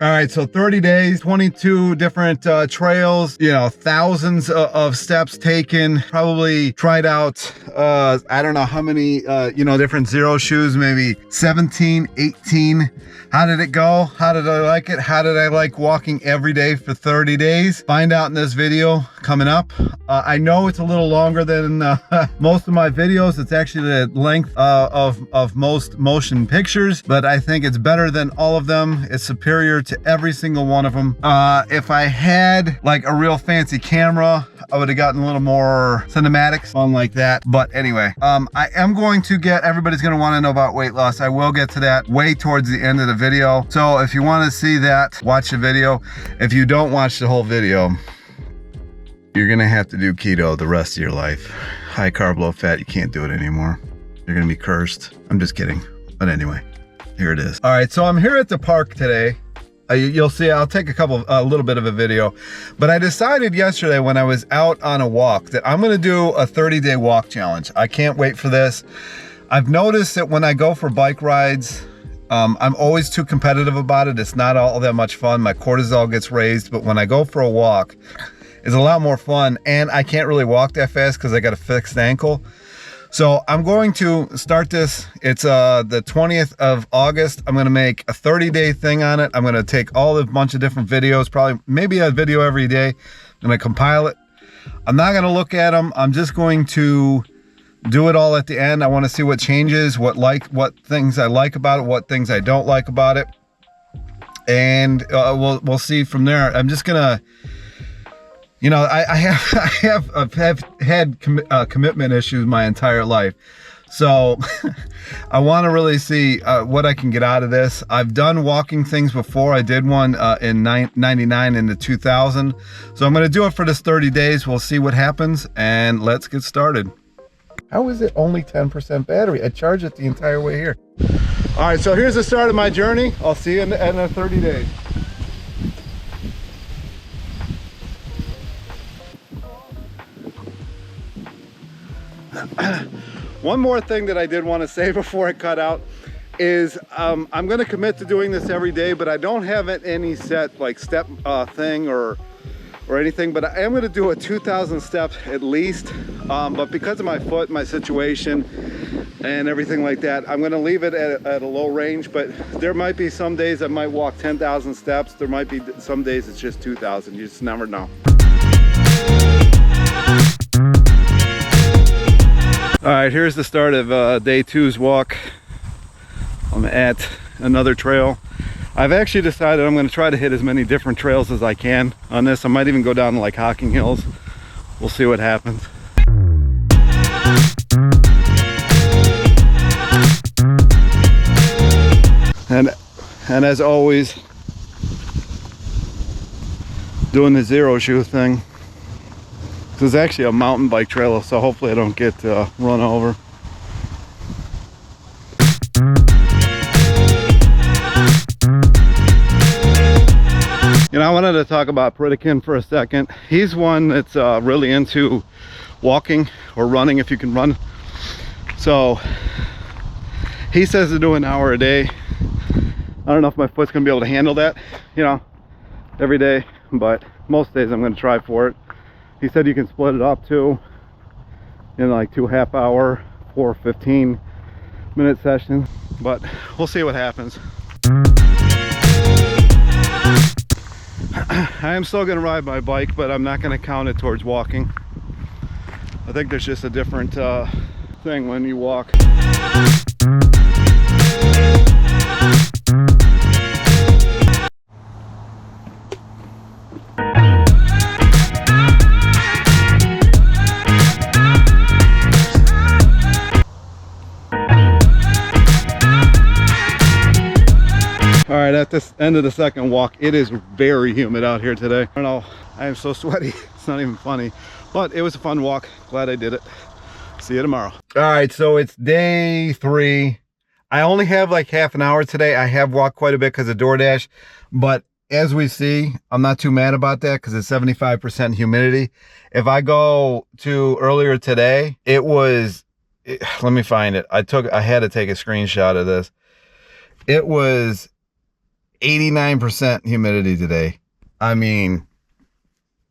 All right, so 30 days, 22 different trails, you know, thousands of steps taken, probably tried out, I don't know how many, you know, different XERO shoes, maybe 17, 18. How did it go? How did I like it? How did I like walking every day for 30 days? Find out in this video coming up. I know it's a little longer than most of my videos. It's actually the length of most motion pictures, but I think it's better than all of them. It's superior to every single one of them. If I had like a real fancy camera, I would have gotten a little more cinematics on like that. But anyway, I am going to get, everybody's going to want to know about weight loss. I will get to that way towards the end of the video. So if you want to see that, watch the video. If you don't watch the whole video, you're going to have to do keto the rest of your life. High carb, low fat, you can't do it anymore. You're going to be cursed. I'm just kidding. But anyway, here it is. All right, so I'm here at the park today. You'll see, I'll take a little bit of a video, but I decided yesterday when I was out on a walk that I'm going to do a 30-day walk challenge. I can't wait for this. I've noticed that when I go for bike rides, I'm always too competitive about it. It's not all that much fun. My cortisol gets raised, but when I go for a walk, it's a lot more fun, and I can't really walk that fast because I got a fixed ankle. So I'm going to start this. It's the 20th of August. I'm going to make a 30-day thing on it. I'm going to take all a bunch of different videos, probably maybe a video every day. I'm going to compile it. I'm not going to look at them. I'm just going to do it all at the end. I want to see what changes, what things I like about it, what things I don't like about it, and we'll see from there. I'm just gonna, you know, I have had commitment issues my entire life, so I want to really see what I can get out of this. I've done walking things before. I did one in 99 into 2000, so I'm going to do it for this 30 days. We'll see what happens, and let's get started. How is it only 10% battery? I charged it the entire way here. All right, so here's the start of my journey. I'll see you in 30 days. One more thing that I did want to say before I cut out is I'm going to commit to doing this every day, but I don't have any set like step thing or anything, but I am going to do a 2,000 steps at least, but because of my foot, my situation and everything like that, I'm going to leave it at a low range. But there might be some days I might walk 10,000 steps. There might be some days it's just 2,000. You just never know. All right, here's the start of day 2's walk. I'm at another trail. I've actually decided I'm going to try to hit as many different trails as I can on this. I might even go down to like Hocking Hills. We'll see what happens. And as always, doing the XERO shoe thing. This is actually a mountain bike trail, so hopefully I don't get run over. You know, I wanted to talk about Pritikin for a second. He's one that's really into walking or running, if you can run. So he says to do an hour a day. I don't know if my foot's gonna be able to handle that, you know, every day, but most days I'm gonna try for it. He said you can split it up too, in like 2 half-hour, 4 15-minute sessions, but we'll see what happens. I am still going to ride my bike, but I'm not going to count it towards walking. I think there's just a different thing when you walk. All right, at this end of the second walk, it is very humid out here today. I don't know, I am so sweaty, it's not even funny, but it was a fun walk. Glad I did it. See you tomorrow. All right, so it's day 3. I only have like half an hour today. I have walked quite a bit because of DoorDash, but as we see, I'm not too mad about that because it's 75% humidity. If I go to earlier today, let me find it. I had to take a screenshot of this. It was 89% humidity today. I mean,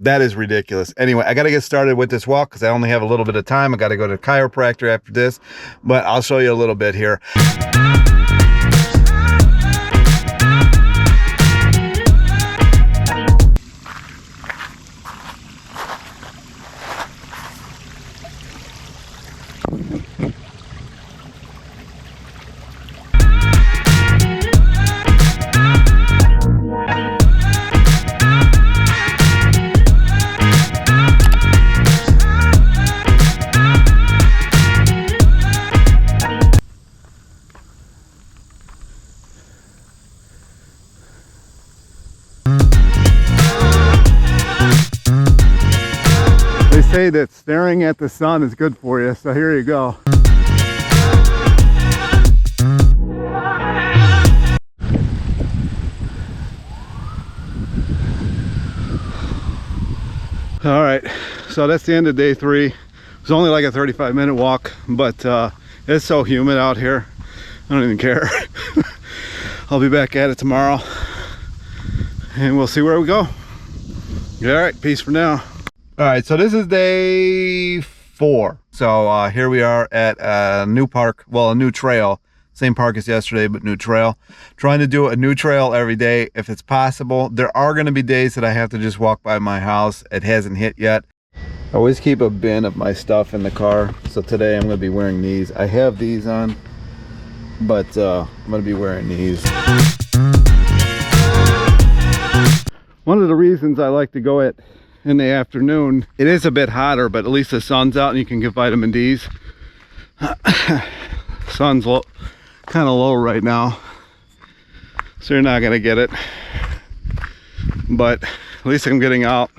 that is ridiculous. Anyway, I got to get started with this walk because I only have a little bit of time. I got to go to the chiropractor after this, but I'll show you a little bit here. They say that staring at the sun is good for you, so here you go. All right, so that's the end of day 3. It was only like a 35-minute walk, but it's so humid out here, I don't even care. I'll be back at it tomorrow, and we'll see where we go. All right, peace for now. All right, so this is day 4. So here we are at a new park, well, a new trail. Same park as yesterday, but new trail. Trying to do a new trail every day if it's possible. There are going to be days that I have to just walk by my house. It hasn't hit yet. I always keep a bin of my stuff in the car. So today I'm going to be wearing these. I have these on, but I'm going to be wearing these. One of the reasons I like to go in the afternoon, it is a bit hotter, but at least the sun's out and you can get vitamin D's. Sun's kind of low right now, so you're not gonna get it, but at least I'm getting out.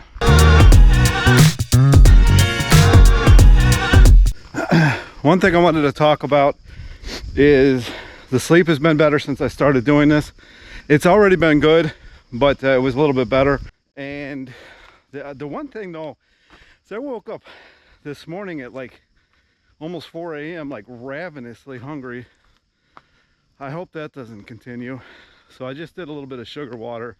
One thing I wanted to talk about is the sleep has been better since I started doing this. It's already been good, but it was a little bit better. And the one thing though is I woke up this morning at like almost 4 a.m. like ravenously hungry. I hope that doesn't continue. So I just did a little bit of sugar water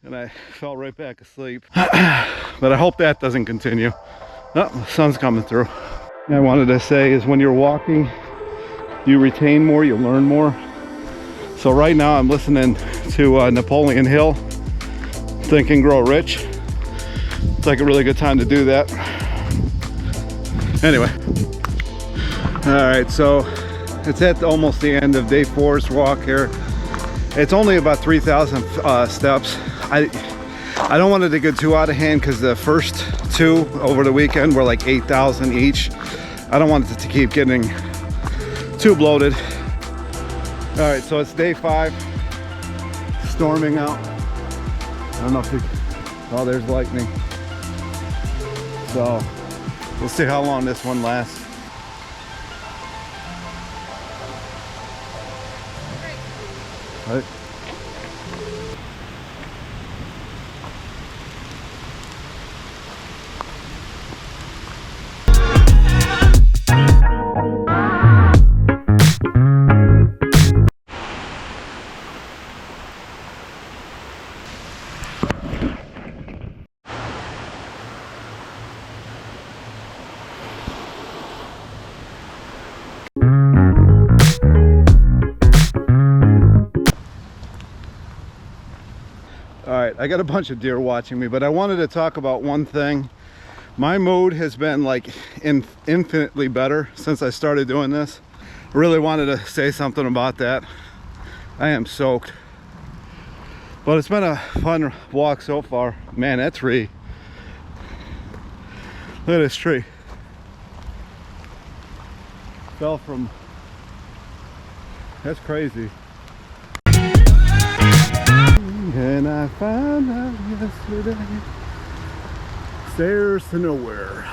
and I fell right back asleep. But I hope that doesn't continue. Oh, the sun's coming through. And I wanted to say is when you're walking, you retain more, you learn more. So right now I'm listening to Napoleon Hill, Think and Grow Rich. It's like a really good time to do that. Anyway. All right, so it's at almost the end of day 4's walk here. It's only about 3,000 steps. I don't want it to get too out of hand because the first 2 over the weekend were like 8,000 each. I don't want it to keep getting too bloated. All right, so it's day 5. Storming out. I don't know if you, oh, there's lightning. So we'll see how long this one lasts. Right. All right, I got a bunch of deer watching me, but I wanted to talk about one thing. My mood has been like infinitely better since I started doing this. I really wanted to say something about that. I am soaked, but it's been a fun walk so far. Man, that tree, look at this tree. Fell from, that's crazy. And I found out yesterday, stairs to nowhere.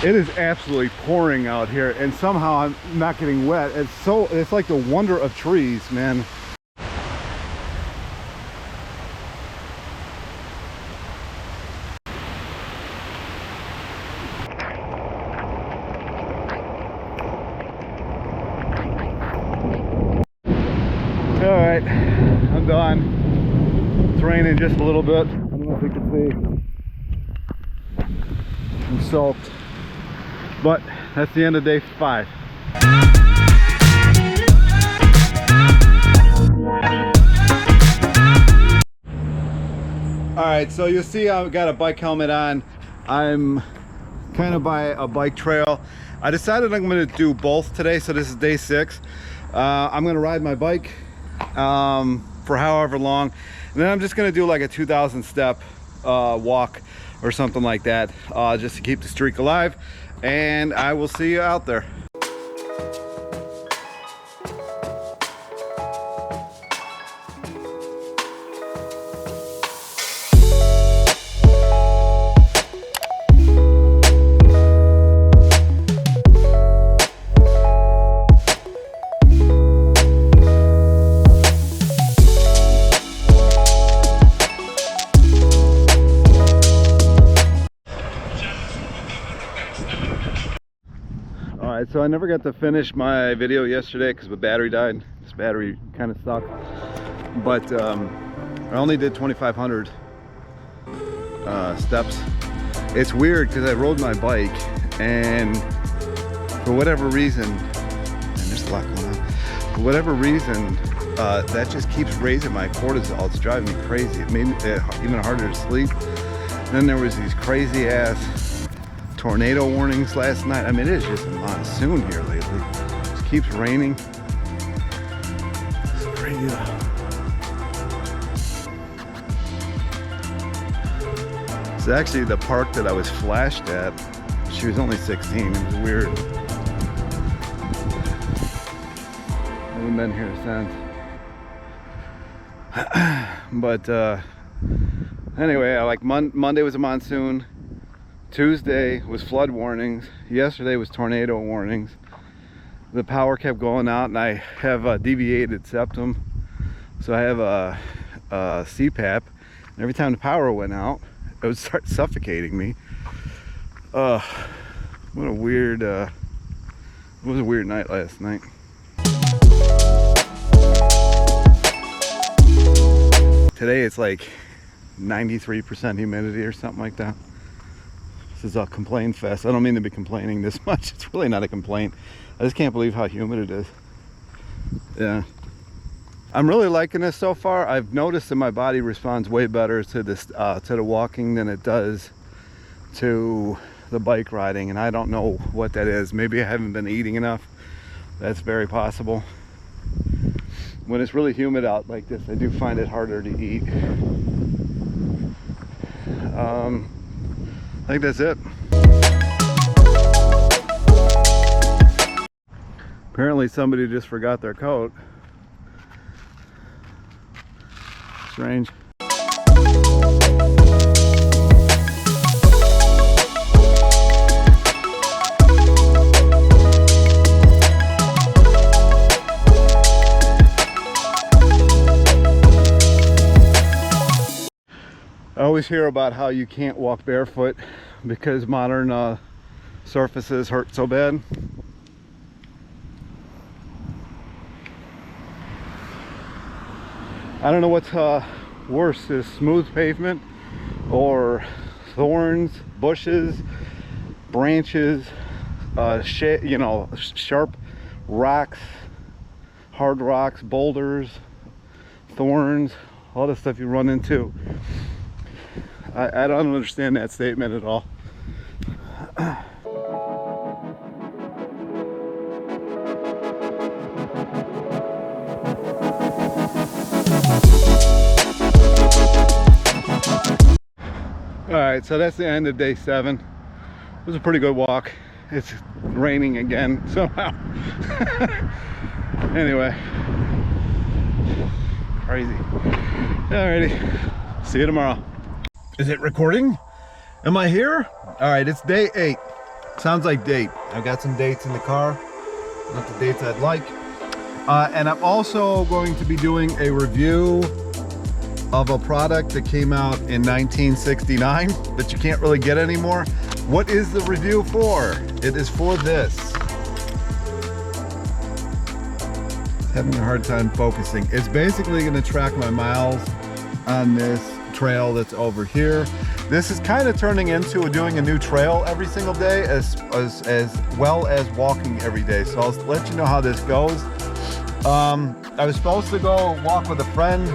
It is absolutely pouring out here, and somehow I'm not getting wet. It's like the wonder of trees, man. All right, I'm I'm done. It's raining just a little bit. I don't know if you can see. I'm soaked. But that's the end of day 5. All right, so you'll see I've got a bike helmet on. I'm kind of by a bike trail. I decided I'm going to do both today, so this is day 6. I'm going to ride my bike for however long, and then I'm just going to do like a 2,000 step walk or something like that, just to keep the streak alive, and I will see you out there. Alright, so I never got to finish my video yesterday because the battery died. This battery kind of sucked. But I only did 2,500 steps. It's weird because I rode my bike and for whatever reason, and there's a lot going on, for whatever reason, that just keeps raising my cortisol. It's driving me crazy. It made it even harder to sleep. Then there was these crazy ass tornado warnings last night. I mean, it is just a monsoon here lately. It just keeps raining. It's crazy. It's actually the park that I was flashed at. She was only 16. It was weird. I haven't been here since. But anyway, like Monday was a monsoon. Tuesday was flood warnings. Yesterday was tornado warnings. The power kept going out, and I have a deviated septum, so I have a CPAP. And every time the power went out, it would start suffocating me. What a weird. It was a weird night last night. Today it's like 93% humidity or something like that. This is a complaint fest. I don't mean to be complaining this much. It's really not a complaint. I just can't believe how humid it is. Yeah. I'm really liking this so far. I've noticed that my body responds way better to this to the walking than it does to the bike riding, and I don't know what that is. Maybe I haven't been eating enough. That's very possible. When it's really humid out like this, I do find it harder to eat. I think that's it. Apparently somebody just forgot their coat. Strange. I always hear about how you can't walk barefoot because modern surfaces hurt so bad. I don't know what's worse, is smooth pavement or thorns, bushes, branches, you know, sharp rocks, hard rocks, boulders, thorns, all the stuff you run into. I don't understand that statement at all. Alright, so that's the end of day 7. It was a pretty good walk. It's raining again somehow. Anyway, crazy. Alrighty, see you tomorrow. Is it recording? Am I here? Alright, it's day 8. Sounds like date. I've got some dates in the car. Not the dates I'd like. And I'm also going to be doing a review of a product that came out in 1969 that you can't really get anymore. What is the review for? It is for this. Having a hard time focusing. It's basically going to track my miles on this trail that's over here. This is kind of turning into doing a new trail every single day as well as walking every day. So I'll let you know how this goes. I was supposed to go walk with a friend,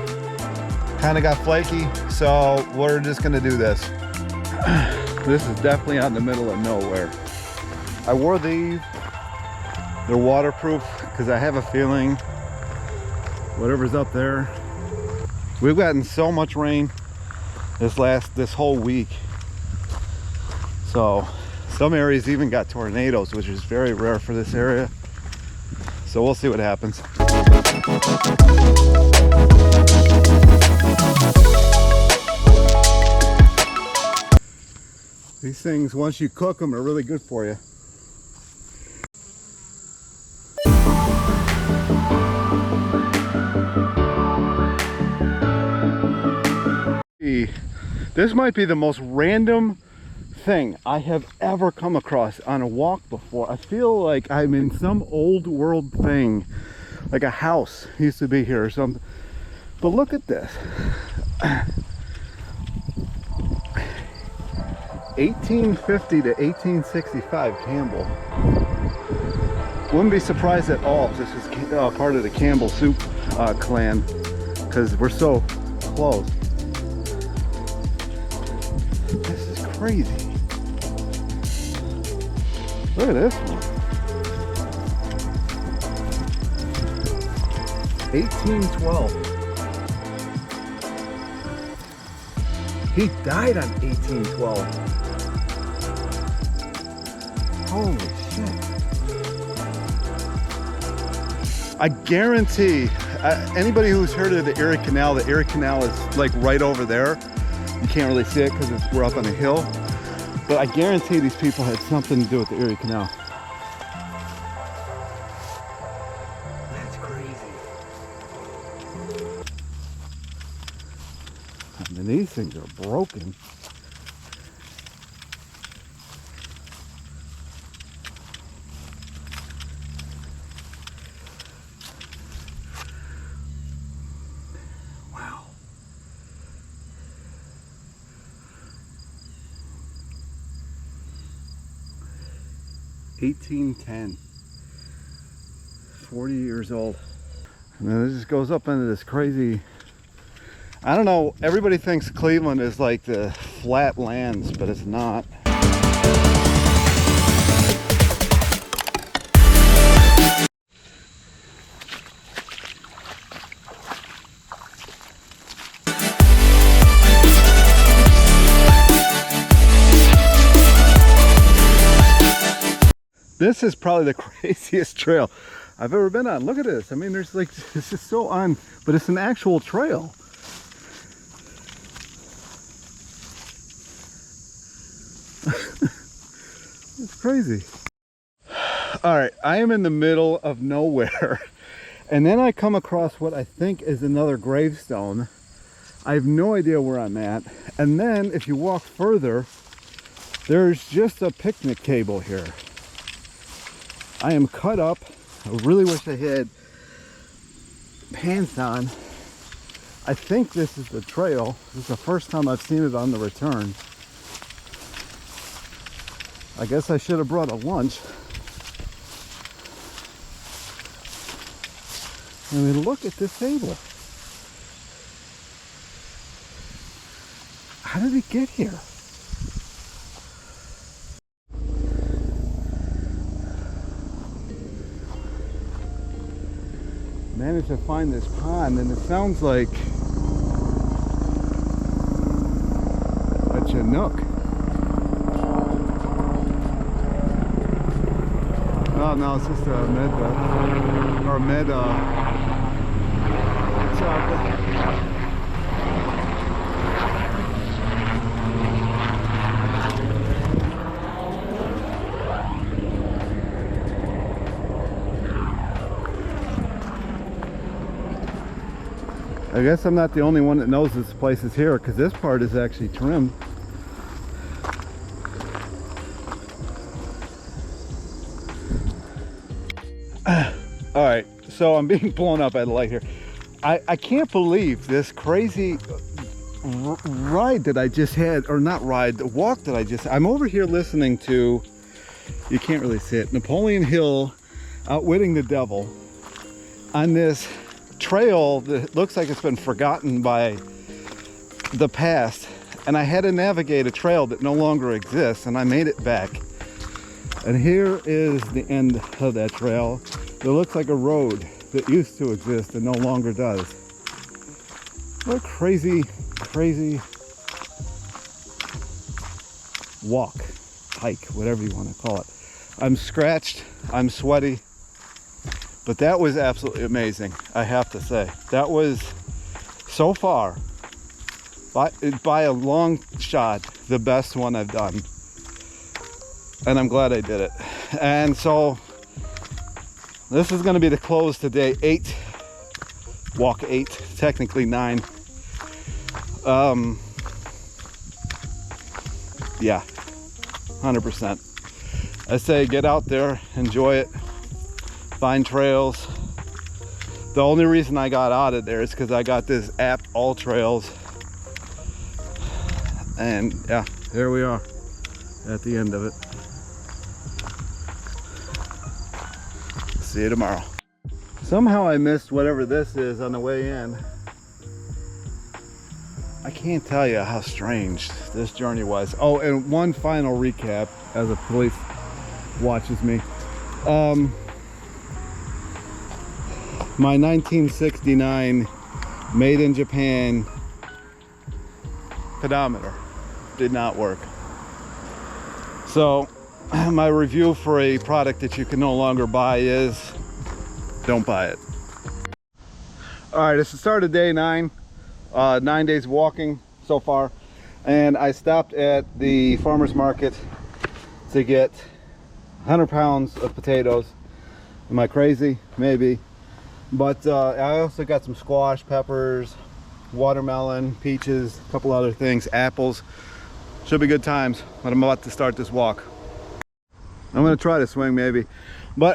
kind of got flaky, so we're just going to do this. This is definitely out in the middle of nowhere. I wore these. They're waterproof because I have a feeling whatever's up there. We've gotten so much rain this whole week. So some areas even got tornadoes, which is very rare for this area. So we'll see what happens. These things, once you cook them, are really good for you. This might be the most random thing I have ever come across on a walk before. I feel like I'm in some old world thing, like a house used to be here or something. But look at this. 1850 to 1865 Campbell. Wouldn't be surprised at all if this was part of the Campbell soup clan, because we're so close. This is crazy. Look at this one. 1812. He died on 1812. Holy shit. I guarantee, anybody who's heard of the Erie Canal is like right over there. You can't really see it because we're up on a hill. But I guarantee these people had something to do with the Erie Canal. That's crazy. I mean, these things are broken. Wow. $1810. 40 years old. And then it just goes up into this crazy, I don't know, everybody thinks Cleveland is like the flat lands, but it's not. This is probably the craziest trail I've ever been on. Look at this. I mean, there's like, this is so but it's an actual trail. It's crazy. All right, I am in the middle of nowhere. And then I come across what I think is another gravestone. I have no idea where I'm at. And then if you walk further, there's just a picnic table here. I am cut up. I really wish I had pants on. I think this is the trail. This is the first time I've seen it on the return. I guess I should have brought a lunch. I mean, look at this table. How did it get here? Managed to find this pond, and it sounds like a Chinook. Oh no, it's just a med or med chocolate. I guess I'm not the only one that knows this place is here, because this part is actually trimmed. All right, so I'm being blown up by the light here. I can't believe this crazy ride that I just had, or not ride, the walk that I just, I'm over here listening to, you can't really see it, Napoleon Hill, Outwitting the Devil, on this trail that looks like it's been forgotten by the past. And I had to navigate a trail that no longer exists, and I made it back. And here is the end of that trail. It looks like a road that used to exist and no longer does. What a crazy, crazy walk, hike, whatever you want to call it. I'm scratched, I'm sweaty, but that was absolutely amazing, I have to say. That was, so far, by a long shot, the best one I've done. And I'm glad I did it. And so this is going to be the close to day 8, walk 8, technically 9. Yeah, 100%. I say get out there, enjoy it, find trails. The only reason I got out of there is because I got this app, All Trails. And yeah, there we are at the end of it. See you tomorrow. Somehow I missed whatever this is on the way in. I can't tell you how strange this journey was. Oh, and one final recap as the police watches me. My 1969 made in Japan pedometer did not work. So my review for a product that you can no longer buy is don't buy it. All right, it's the start of day 9, 9 days walking so far, and I stopped at the farmer's market to get 100 pounds of potatoes. Am I crazy? Maybe. But I also got some squash, peppers, watermelon, peaches, a couple other things, apples. Should be good times, but I'm about to start this walk. I'm gonna try to swing maybe, but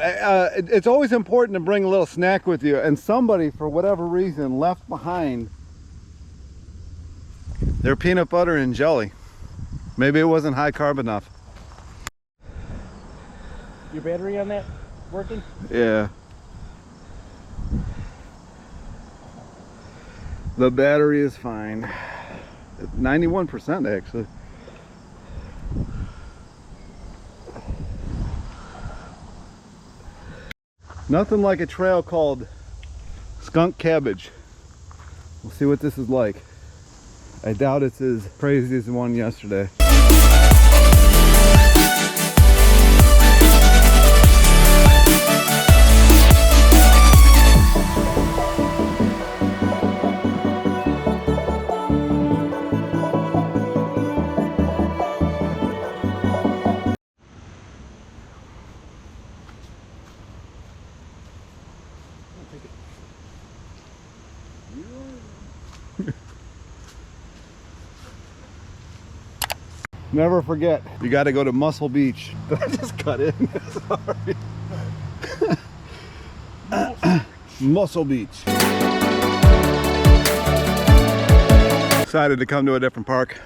it's always important to bring a little snack with you, and somebody for whatever reason left behind their peanut butter and jelly. Maybe it wasn't high carb enough. Your battery on that working? Yeah. The battery is fine. 91% actually. Nothing like a trail called Skunk Cabbage. We'll see what this is like. I doubt it's as crazy as the one yesterday. Never forget, you got to go to Muscle Beach. Did I just cut in? Sorry. Muscle Beach. Decided to come to a different park.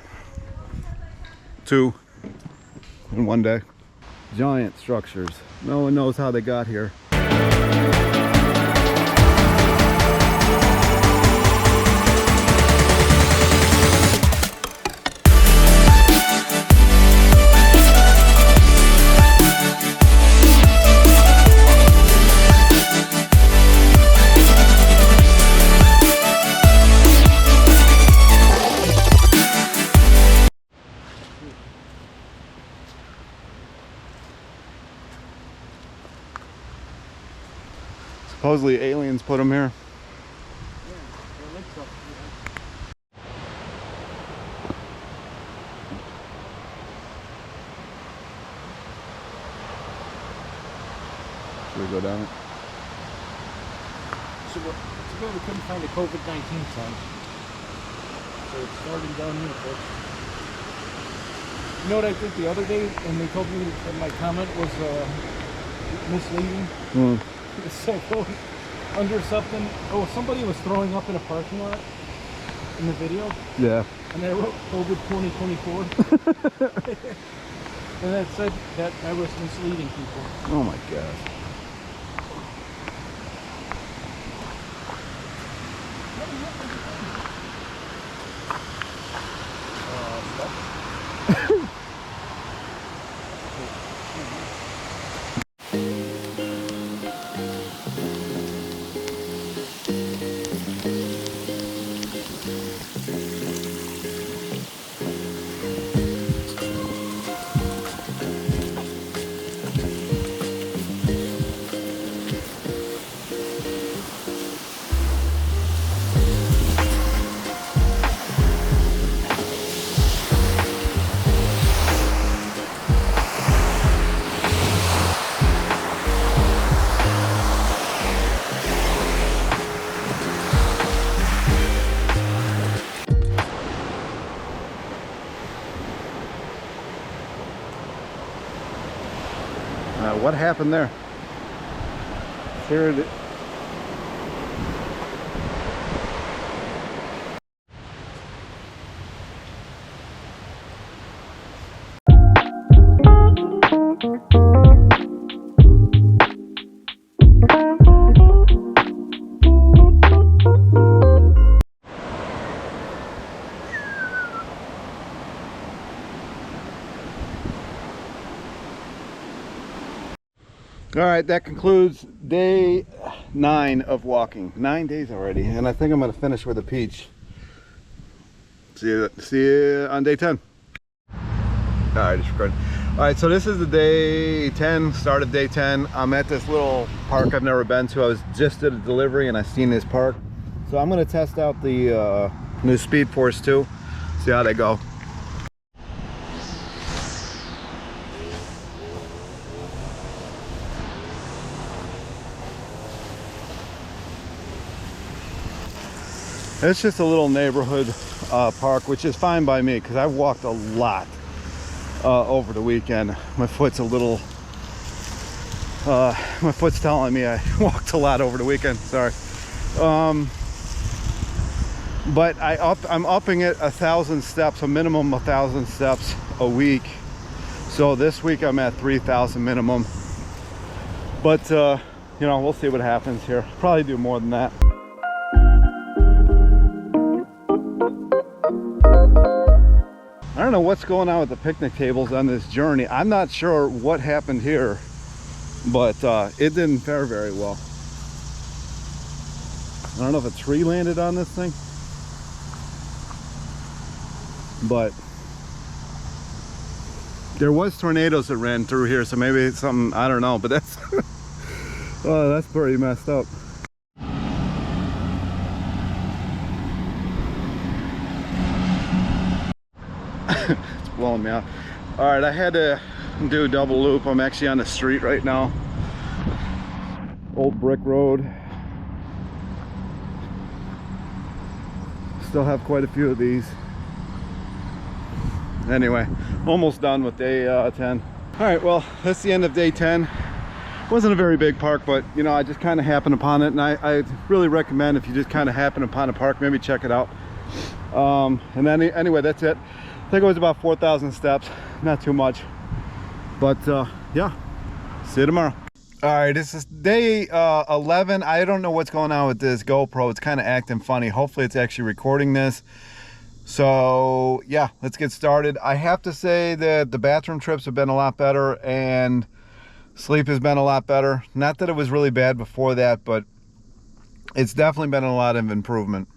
2 in one day. Giant structures. No one knows how they got here. Supposedly aliens put them here. Should we go down it? So we couldn't find a COVID-19 sign. So it's starting down here, folks. You know what I did the other day, and they told me that my comment was misleading? So under something. Oh, somebody was throwing up in a parking lot in the video. Yeah. And they wrote COVID 2024. And that said that I was misleading people. Oh my gosh. What happened there? Here it is. All right, that concludes day 9 of walking. 9 days already, and I think I'm gonna finish with a peach. See you on day 10. All right, just recording. All right, so this is the day 10, start of day 10. I'm at this little park I've never been to. I was just at a delivery and I seen this park. So I'm gonna test out the new Speed Force 2, see how they go. It's just a little neighborhood park, which is fine by me because I've walked a lot over the weekend. My foot's a little, my foot's telling me I walked a lot over the weekend, sorry. But I'm upping it 1,000 steps, a minimum 1,000 steps a week. So this week I'm at 3,000 minimum. But, you know, we'll see what happens here. Probably do more than that. I don't know what's going on with the picnic tables on this journey. I'm not sure what happened here, but it didn't fare very well. I don't know if a tree landed on this thing, but there was tornadoes that ran through here, so maybe it's something, I don't know, but that's oh, that's pretty messed up. It's blowing me out. All right, I had to do a double loop. I'm actually on the street right now. Old brick road. Still have quite a few of these. Anyway, almost done with day 10. All right, well, that's the end of day 10. Wasn't a very big park, but you know, I just kind of happened upon it, and I really recommend, if you just kind of happen upon a park, maybe check it out. And then anyway, that's it. I think it was about 4,000 steps, not too much, but yeah, see you tomorrow. All right, this is day 11. I don't know what's going on with this GoPro. It's kind of acting funny. Hopefully it's actually recording this. So yeah, let's get started. I have to say that the bathroom trips have been a lot better and sleep has been a lot better. Not that it was really bad before that, but it's definitely been a lot of improvement.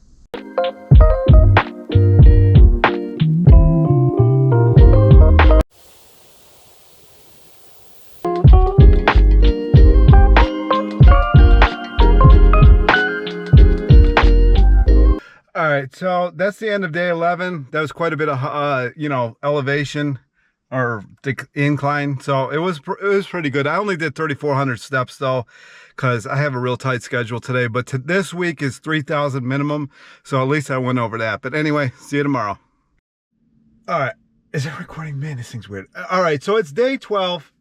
All right, so that's the end of day 11. That was quite a bit of, you know, elevation or incline. So it was pretty good. I only did 3,400 steps though, because I have a real tight schedule today. But this week is 3,000 minimum. So at least I went over that. But anyway, see you tomorrow. All right, is it recording? Man, this thing's weird. All right, so it's day 12.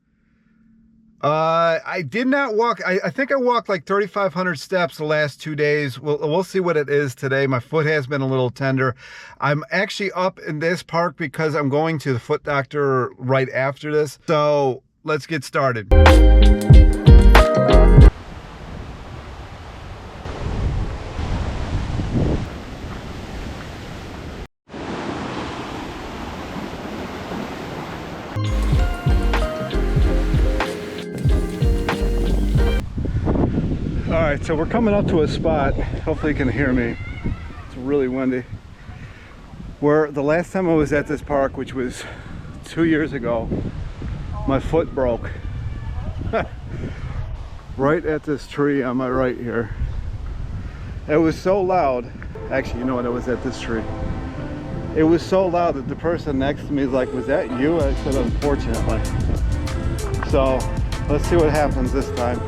I did not walk. I think I walked like 3,500 steps the last 2 days. We'll see what it is today. My foot has been a little tender. I'm actually up in this park because I'm going to the foot doctor right after this. So let's get started. All right, so we're coming up to a spot. Hopefully you can hear me. It's really windy. Where the last time I was at this park, which was 2 years ago, my foot broke. Right at this tree on my right here. It was so loud. Actually, you know what? It was at this tree. It was so loud that the person next to me is like, "Was that you?" I said, "Unfortunately." So let's see what happens this time.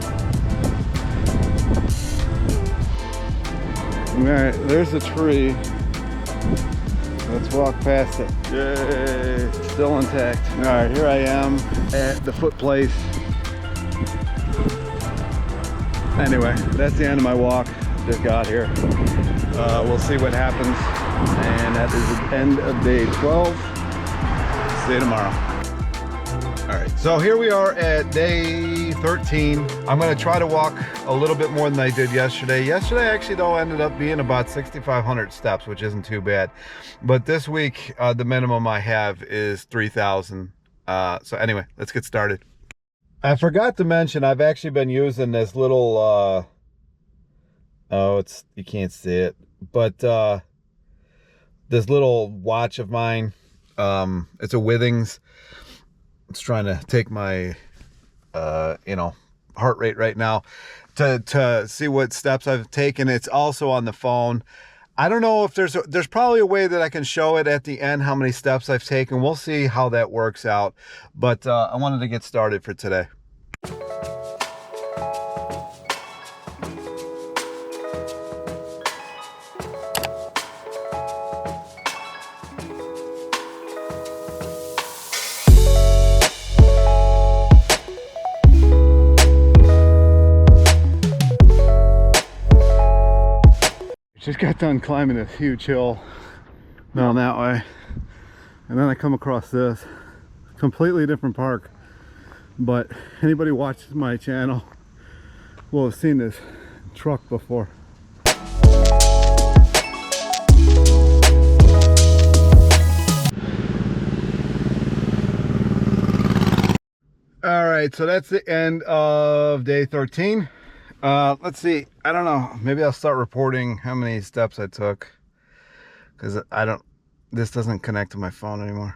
All right, there's a tree. Let's walk past it. Yay, still intact. All right, here I am at the foot place. Anyway, that's the end of my walk. Just got here. We'll see what happens. And that is the end of day 12. See you tomorrow. All right, so here we are at day 13. I'm gonna try to walk a little bit more than I did yesterday. Yesterday actually though ended up being about 6,500 steps, which isn't too bad. But this week, the minimum I have is 3,000. So anyway, let's get started. I forgot to mention, I've actually been using this little, oh, you can't see it, but this little watch of mine, it's a Withings. It's trying to take my, heart rate right now to see what steps I've taken. It's also on the phone. I don't know if there's probably a way that I can show it at the end how many steps I've taken. We'll see how that works out. But I wanted to get started for today. Just got done climbing this huge hill down that way, and then I come across this completely different park, but anybody watches my channel will have seen this truck before. All right, so that's the end of day 13. Let's see, I don't know, maybe I'll start reporting how many steps I took, because this doesn't connect to my phone anymore.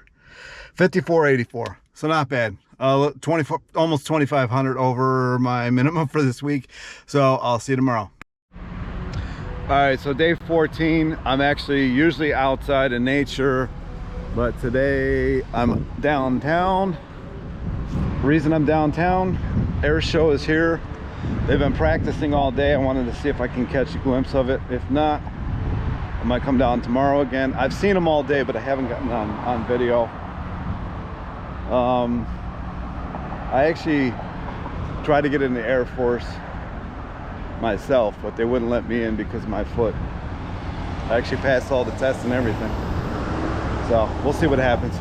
5484, so not bad. 24, almost 2,500 over my minimum for this week. So I'll see you tomorrow. All right, so day 14. I'm actually usually outside in nature, but today I'm downtown. Reason I'm downtown, air show is here. They've been practicing all day. I wanted to see if I can catch a glimpse of it. If not, I might come down tomorrow again. I've seen them all day, but I haven't gotten on video. I actually tried to get in the Air Force myself, but they wouldn't let me in because of my foot. I actually passed all the tests and everything. So we'll see what happens.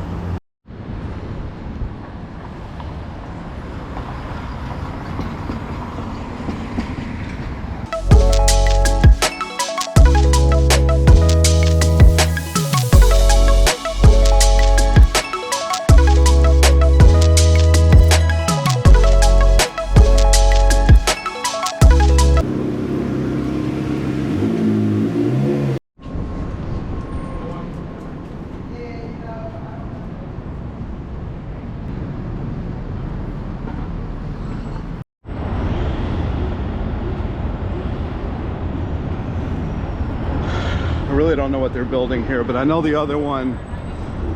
I really don't know what they're building here, but I know the other one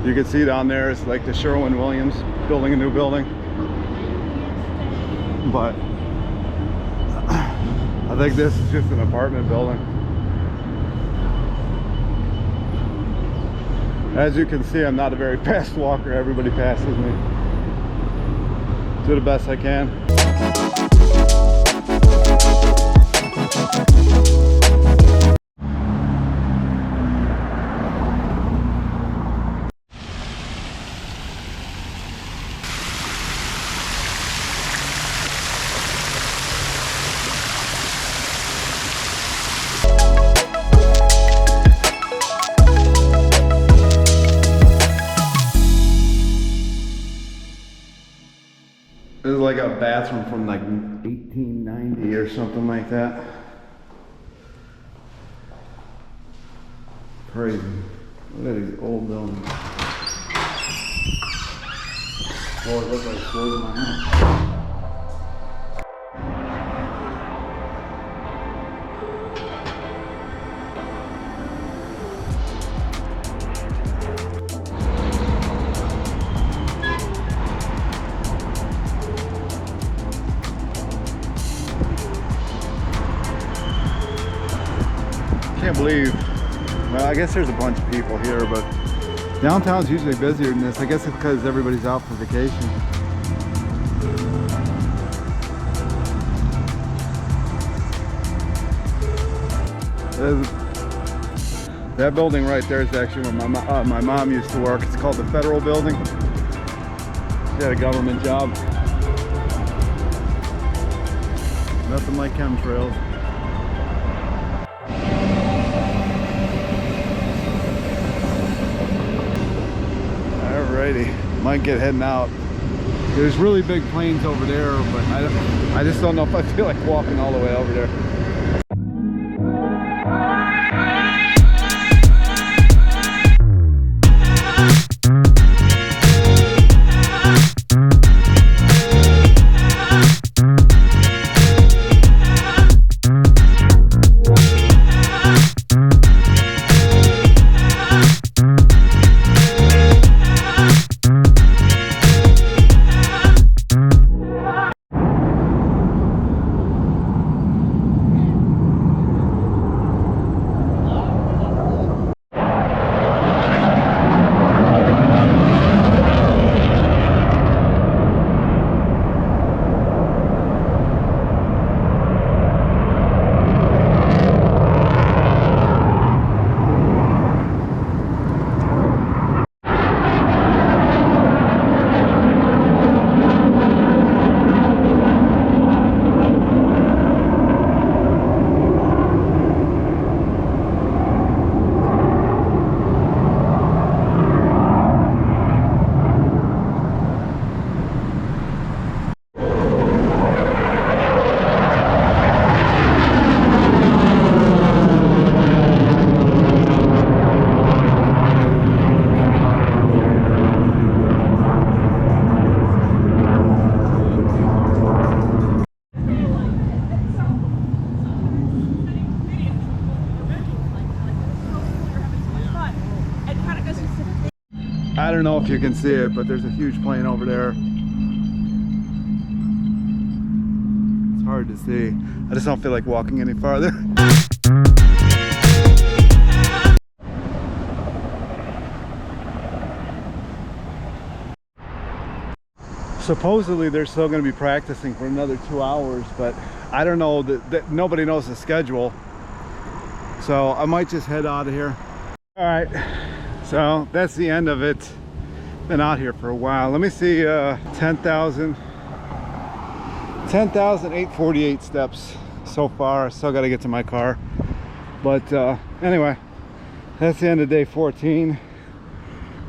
you can see down there is like the Sherwin-Williams building a new building. But I think this is just an apartment building. As you can see, I'm not a very fast walker. Everybody passes me. do the best I can. This is like a bathroom from like 1890 or something like that. Crazy. Look at these old buildings. Oh, it looks like floors in my house. Can't believe, well, I guess there's a bunch of people here, but downtown's usually busier than this. I guess it's because everybody's out for vacation. That building right there is actually where my mom used to work. It's called the Federal Building. She had a government job. Nothing like chemtrails. Alrighty, might get heading out. There's really big plains over there, but I just don't know if I feel like walking all the way over there. I don't know if you can see it, but there's a huge plane over there. It's hard to see. I just don't feel like walking any farther. Supposedly they're still going to be practicing for another 2 hours, but I don't know, that nobody knows the schedule. So I might just head out of here. All right, so that's the end of it. Been out here for a while. Let me see, 10,848 steps so far. I still got to get to my car. But anyway, that's the end of day 14.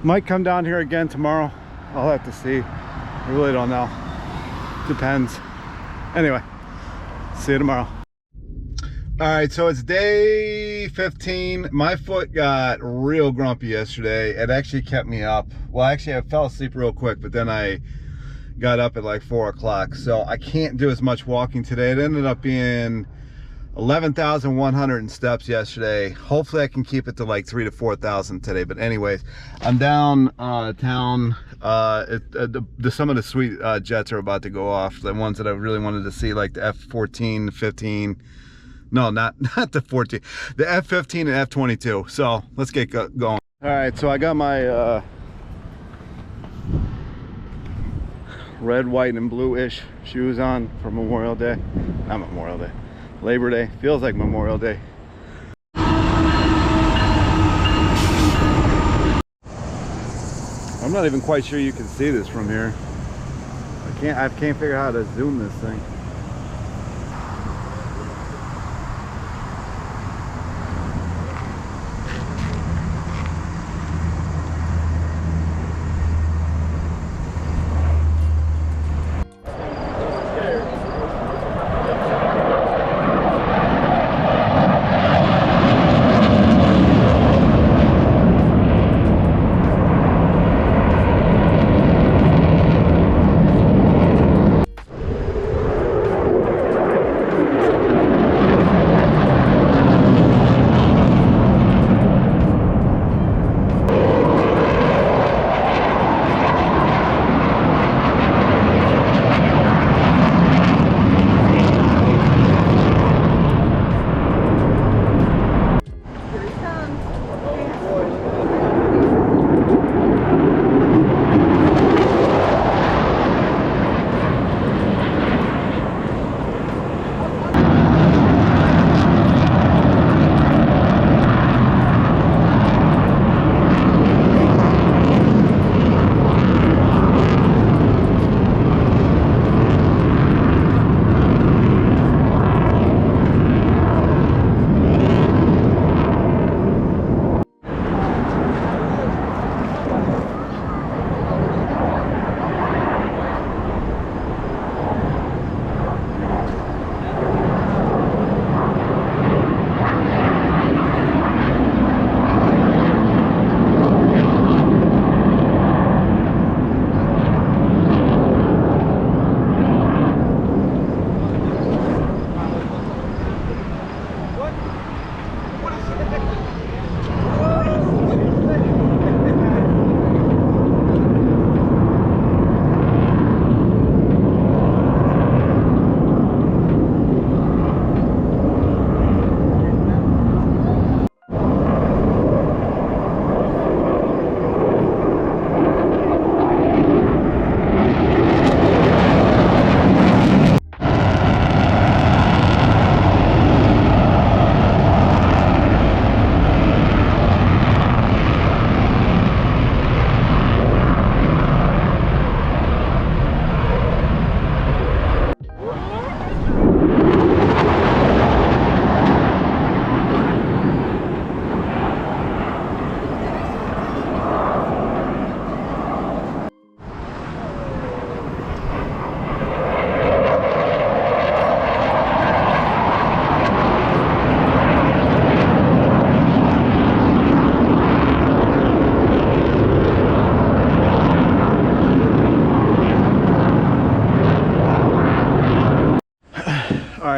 Might come down here again tomorrow. I'll have to see. I really don't know. Depends. Anyway, see you tomorrow. All right, so it's day 15. My foot got real grumpy yesterday. It actually kept me up. Well, actually, I fell asleep real quick, but then I got up at like 4 o'clock. So I can't do as much walking today. It ended up being 11,100 steps yesterday. Hopefully I can keep it to like 3,000 to 4,000 today. But anyways, I'm down town. Some of the sweet jets are about to go off. The ones that I really wanted to see, like the F-14, 15. No, not the 14, the F-15 and F-22. So let's get going. All right, so I got my red, white, and blue-ish shoes on for Memorial Day. Not Memorial Day, Labor Day. Feels like Memorial Day. I'm not even quite sure you can see this from here. I can't figure out how to zoom this thing.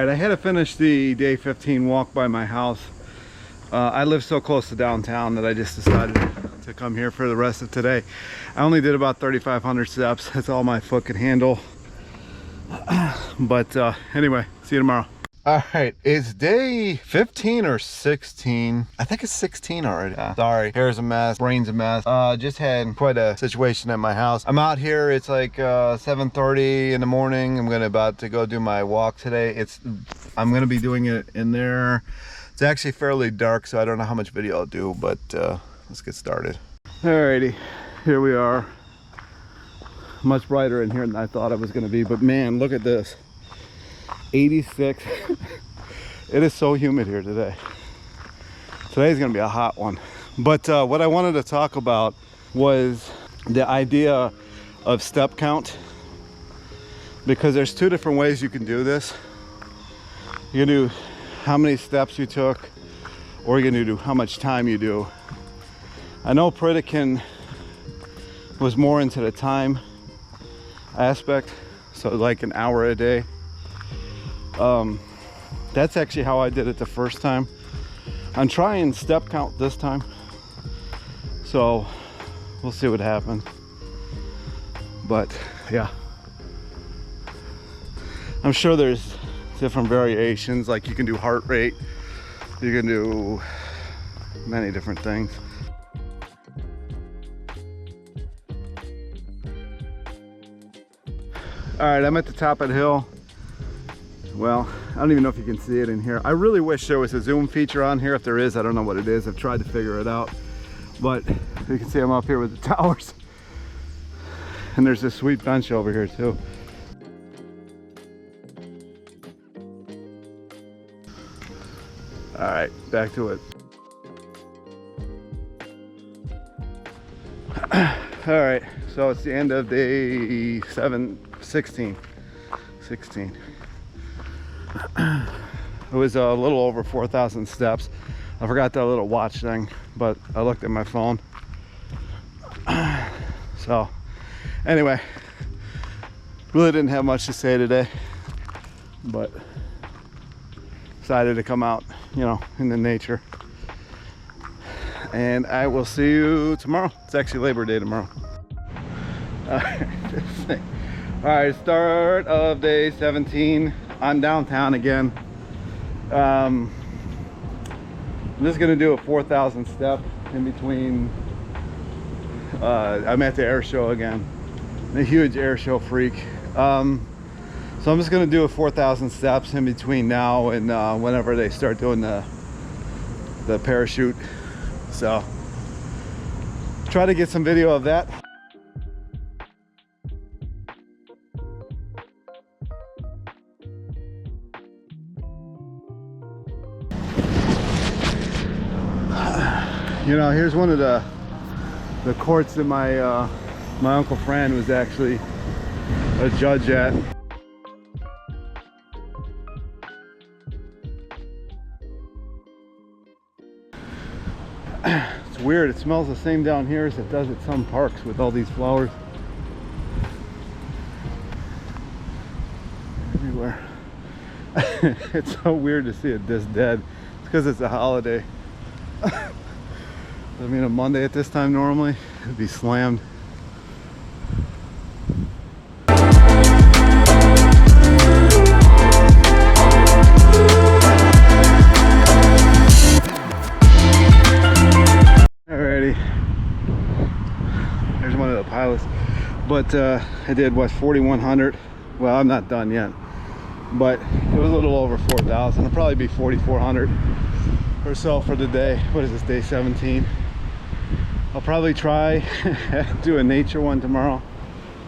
Alright, I had to finish the day 15 walk by my house. I live so close to downtown that I just decided to come here for the rest of today. I only did about 3,500 steps. That's all my foot could handle. But anyway, see you tomorrow. Alright, it's day 15 or 16. I think it's 16 already. Sorry, hair's a mess, brain's a mess. Just had quite a situation at my house. I'm out here, it's like 7:30 in the morning. I'm about to go do my walk today. I'm gonna be doing it in there. It's actually fairly dark, so I don't know how much video I'll do, but let's get started. Alrighty, here we are. Much brighter in here than I thought it was gonna be, but man, look at this. 86. It is so humid here today. Today's gonna be a hot one. But what I wanted to talk about was the idea of step count, because there's two different ways you can do this. You can do how many steps you took, or you can do how much time you do. I know Pritikin was more into the time aspect, so like an hour a day. That's actually how I did it the first time. I'm trying step count this time, so we'll see what happens. But yeah, I'm sure there's different variations, like you can do heart rate, you can do many different things. All right, I'm at the top of the hill. Well, I don't even know if you can see it in here. I really wish there was a zoom feature on here. If there is, I don't know what it is. I've tried to figure it out. But you can see I'm up here with the towers. And there's this sweet bench over here too. All right, back to it. All right, so it's the end of day 16. It was a little over 4,000 steps. I forgot that little watch thing, but I looked at my phone. So anyway, really didn't have much to say today, but decided to come out, you know, in the nature. And I will see you tomorrow. It's actually Labor Day tomorrow. All right, start of day 17. I'm downtown again. I'm just gonna do a 4,000 step in between. I'm at the air show again. I'm a huge air show freak. So I'm just gonna do a 4,000 steps in between now and whenever they start doing the parachute. So try to get some video of that. You know, here's one of the courts that my Uncle Fran was actually a judge at. It's weird, it smells the same down here as it does at some parks with all these flowers everywhere. It's so weird to see it this dead. It's because it's a holiday. I mean, a Monday at this time normally it'd be slammed. Alrighty, there's one of the pilots. But I did what, 4,100. Well, I'm not done yet, but it was a little over 4,000. It'll probably be 4,400 or so for the day. What is this, day 17? I'll probably try do a nature one tomorrow,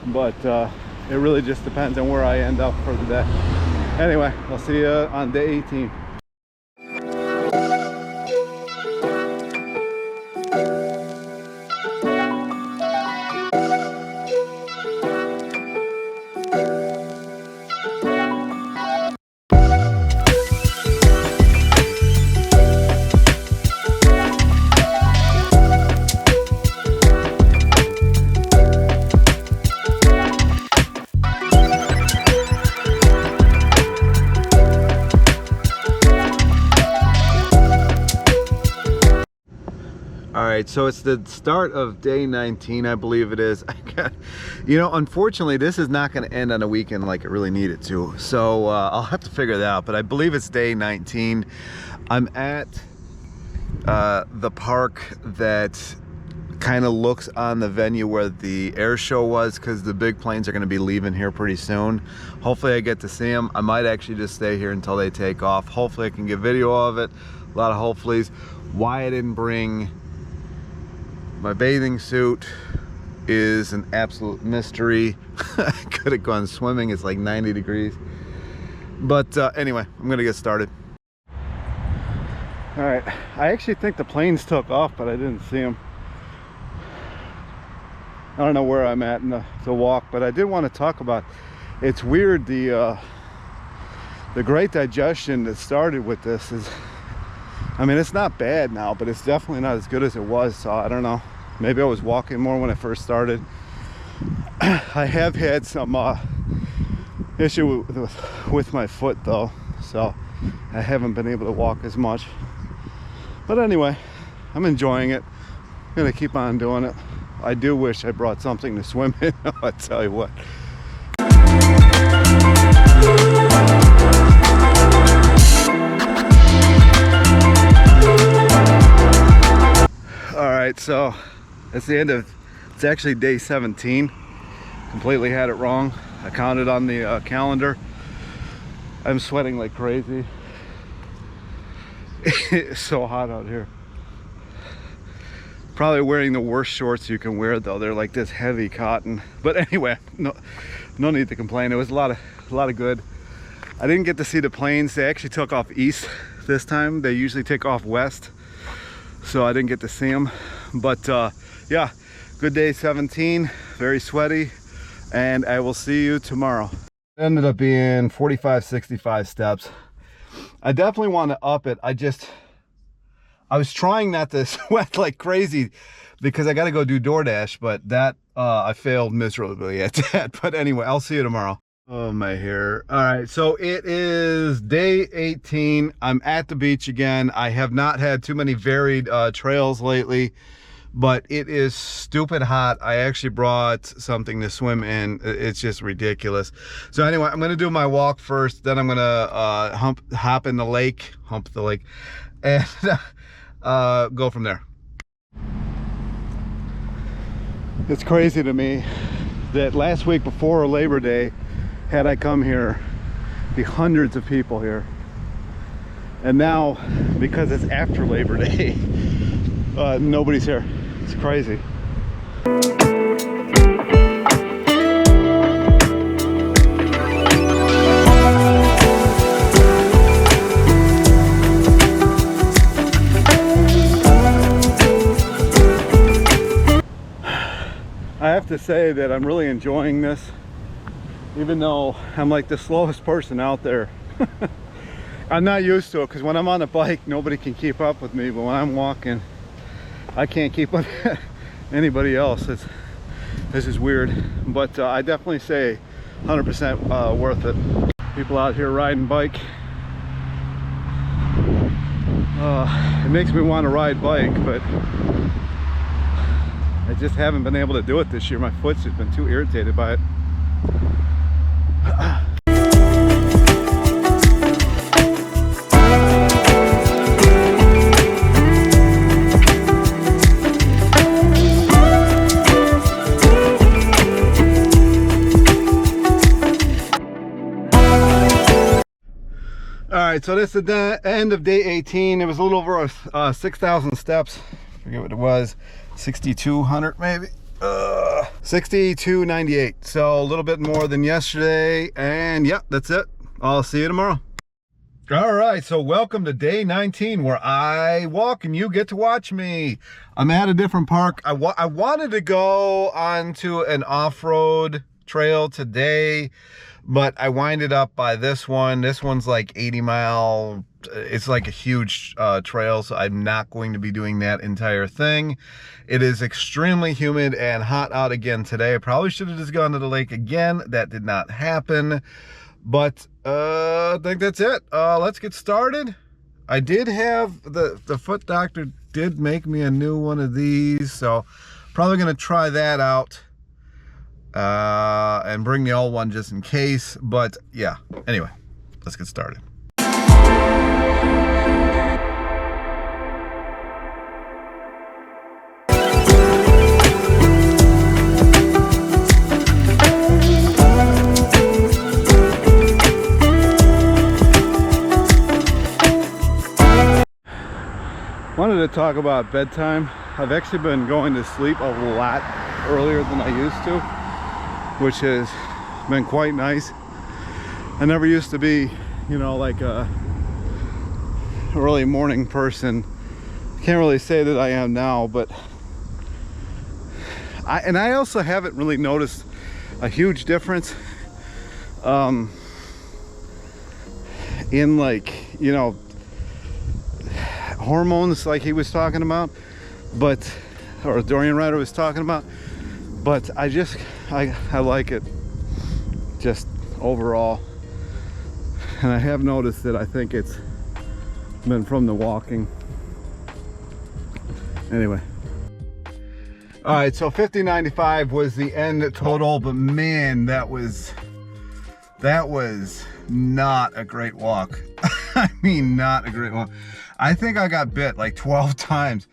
but it really just depends on where I end up for the day. Anyway, I'll see you on day 18. Alright, so it's the start of day 19, I believe it is. You know, unfortunately, this is not going to end on a weekend like it really needed to. So I'll have to figure that out, but I believe it's day 19. I'm at the park that kind of looks on the venue where the air show was, because the big planes are going to be leaving here pretty soon. Hopefully I get to see them. I might actually just stay here until they take off. Hopefully I can get video of it. A lot of hopefullys. Why I didn't bring my bathing suit is an absolute mystery. I could have gone swimming. It's like 90 degrees. But anyway, I'm gonna get started. All right, I actually think the planes took off, but I didn't see them. I don't know where I'm at in the walk, but I did want to talk about, it's weird, the great digestion that started with this is, I mean, it's not bad now, but it's definitely not as good as it was. So I don't know, maybe I was walking more when I first started. I have had some issue with my foot though, so I haven't been able to walk as much. But anyway, I'm enjoying it. I'm gonna keep on doing it. I do wish I brought something to swim in. I tell you what. All right, so that's the end of, it's actually day 17. Completely had it wrong. I counted on the calendar. I'm sweating like crazy. It's so hot out here. Probably wearing the worst shorts you can wear though. They're like this heavy cotton. But anyway, no need to complain. It was a lot of good. I didn't get to see the planes. They actually took off east this time. They usually take off west, so I didn't get to see them. But yeah, good day 17. Very sweaty, and I will see you tomorrow. It ended up being 45-65 steps. I definitely want to up it. I was trying not to sweat like crazy because I got to go do DoorDash, but that I failed miserably at that. But anyway, I'll see you tomorrow. Oh, my hair. All right, so it is day 18. I'm at the beach again. I have not had too many varied trails lately, but it is stupid hot. I actually brought something to swim in. It's just ridiculous. So anyway, I'm gonna do my walk first, then I'm gonna hop in the lake, hump the lake, and go from there. It's crazy to me that last week before Labor Day, had I come here, be hundreds of people here, and now because it's after Labor Day, nobody's here. It's crazy. I have to say that I'm really enjoying this, even though I'm like the slowest person out there. I'm not used to it because when I'm on a bike, nobody can keep up with me, but when I'm walking, I can't keep up with anybody else. This is weird, but I definitely say 100% worth it. People out here riding bike. It makes me want to ride bike, but I just haven't been able to do it this year. My foot's just been too irritated by it. All right, so this is the end of day 18. It was a little over 6,000 steps. I forget what it was, 6,200 maybe. 6298. So a little bit more than yesterday. And yeah, that's it. I'll see you tomorrow. All right, so welcome to day 19 where I walk and you get to watch me. I'm at a different park. I wanted to go onto an off-road trail today, but I winded up by this one. This one's like 80 mile. It's like a huge trail, so I'm not going to be doing that entire thing. It is extremely humid and hot out again today. I probably should have just gone to the lake again. That did not happen, but I think that's it. Let's get started. I did have the foot doctor did make me a new one of these, so probably gonna try that out and bring the old one just in case. But yeah, anyway, let's get started. Wanted to talk about bedtime. I've actually been going to sleep a lot earlier than I used to, which has been quite nice. I never used to be, you know, like a early morning person. Can't really say that I am now, but I also haven't really noticed a huge difference in, like, you know, hormones like he was talking about, but, or Dorian Ryder was talking about, but I like it just overall. And I have noticed that I think it's been from the walking. Anyway. All right, so 50.95 was the end total, but man, that was not a great walk. I mean, not a great walk. I think I got bit like 12 times.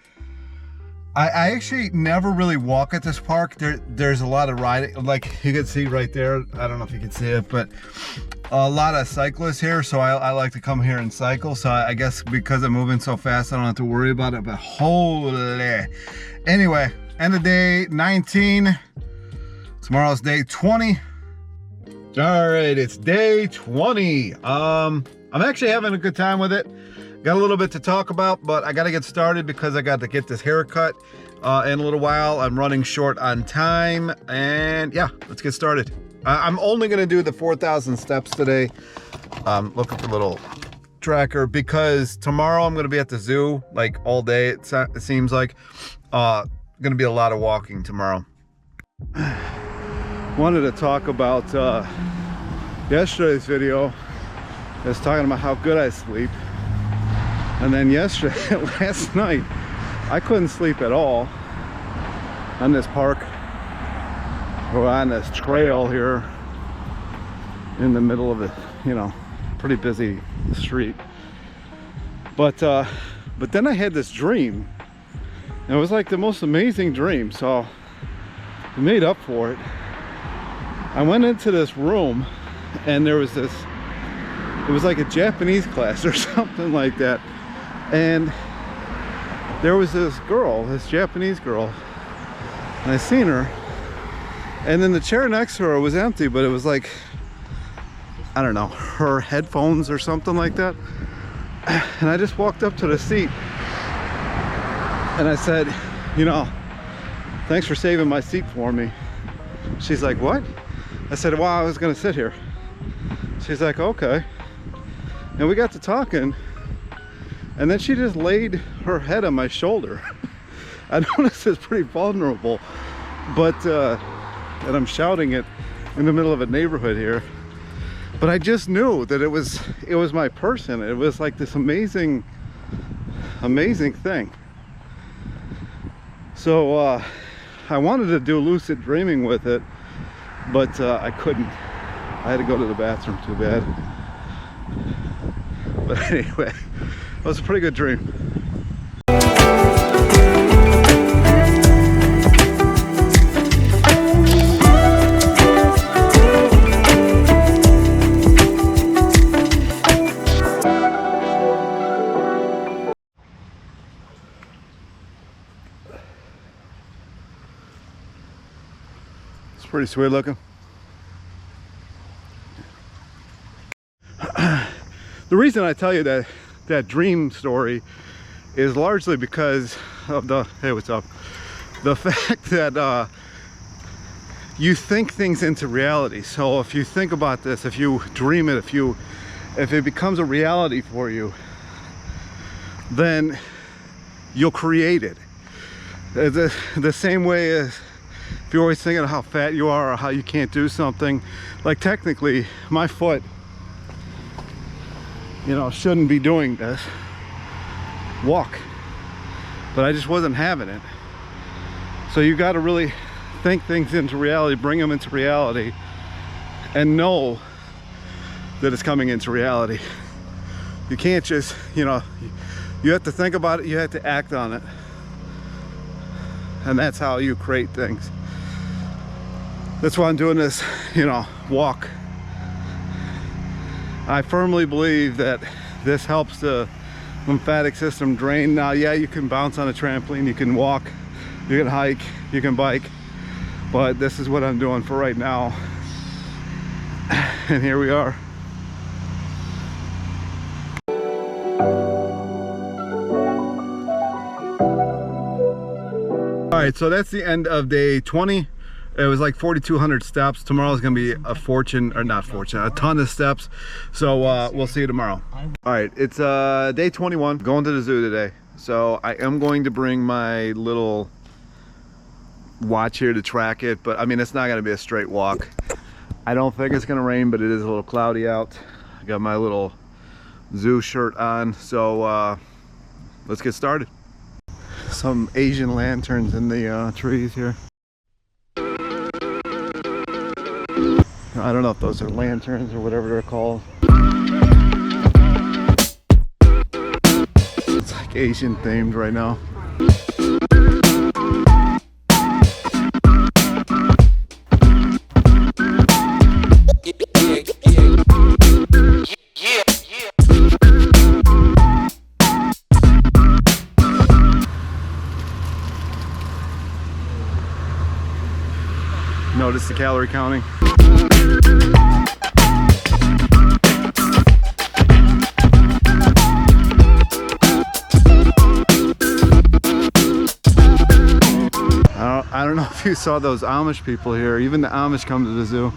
I actually never really walk at this park. There's a lot of riding, like you can see right there. I don't know if you can see it, but a lot of cyclists here. So I like to come here and cycle. So I guess because I'm moving so fast, I don't have to worry about it, but holy. Anyway, end of day 19. Tomorrow's day 20. All right, it's day 20. I'm actually having a good time with it. Got a little bit to talk about, but I got to get started because I got to get this haircut in a little while. I'm running short on time, and yeah, let's get started. I'm only going to do the 4,000 steps today. Look at the little tracker because tomorrow I'm going to be at the zoo like all day. It seems like going to be a lot of walking tomorrow. Wanted to talk about yesterday's video. I was talking about how good I sleep. And then yesterday, last night, I couldn't sleep at all on this park or on this trail here in the middle of a, you know, pretty busy street. But then I had this dream. And it was like the most amazing dream. So I made up for it. I went into this room and there was this, it was like a Japanese class or something like that. And there was this girl, this Japanese girl, and I seen her, and then the chair next to her was empty, but it was like, I don't know, her headphones or something like that. And I just walked up to the seat and I said, you know, thanks for saving my seat for me. She's like, what? I said, well, I was gonna sit here. She's like, okay. And we got to talking. And then she just laid her head on my shoulder. I know this is pretty vulnerable, but, and I'm shouting it in the middle of a neighborhood here, but I just knew that it was my person. It was like this amazing thing. So, I wanted to do lucid dreaming with it, but I couldn't. I had to go to the bathroom, too bad. But anyway, it was a pretty good dream. It's pretty sweet looking. The reason I tell you that dream story is largely because of the, hey, what's up? The fact that you think things into reality. So if you think about this, if you dream it, if it becomes a reality for you, then you'll create it. The same way as if you're always thinking of how fat you are or how you can't do something. Like technically, my foot, you know, shouldn't be doing this walk, but I just wasn't having it. So you got to really think things into reality, bring them into reality, and know that it's coming into reality. You can't just, you know, you have to think about it, you have to act on it, and that's how you create things. That's why I'm doing this, you know, walk. I firmly believe that this helps the lymphatic system drain. Now, yeah, you can bounce on a trampoline, you can walk, you can hike, you can bike, but this is what I'm doing for right now. And here we are. All right, so that's the end of day 20. It was like 4,200 steps. Tomorrow's gonna be a fortune, or not fortune, a ton of steps. So we'll see you tomorrow. All right, it's day 21, going to the zoo today. So I am going to bring my little watch here to track it, but I mean, it's not gonna be a straight walk. I don't think it's gonna rain, but it is a little cloudy out. I got my little zoo shirt on, so let's get started. Some Asian lanterns in the trees here. I don't know if those are lanterns or whatever they're called. It's like Asian themed right now. Notice the calorie counting. I don't know if you saw those Amish people here. Even the Amish come to the zoo.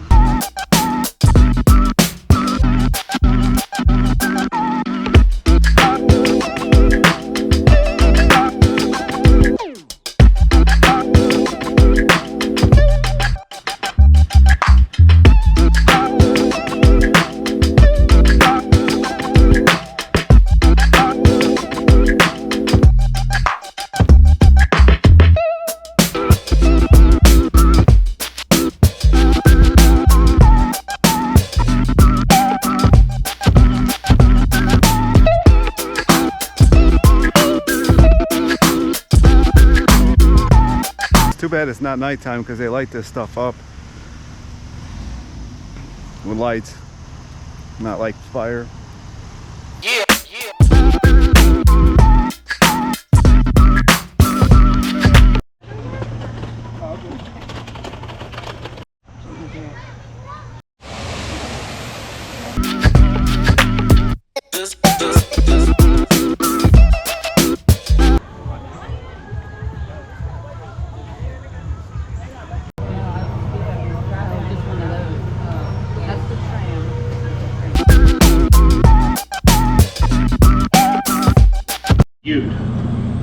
Too bad it's not nighttime because they light this stuff up with lights, not like fire. Yeah, yeah.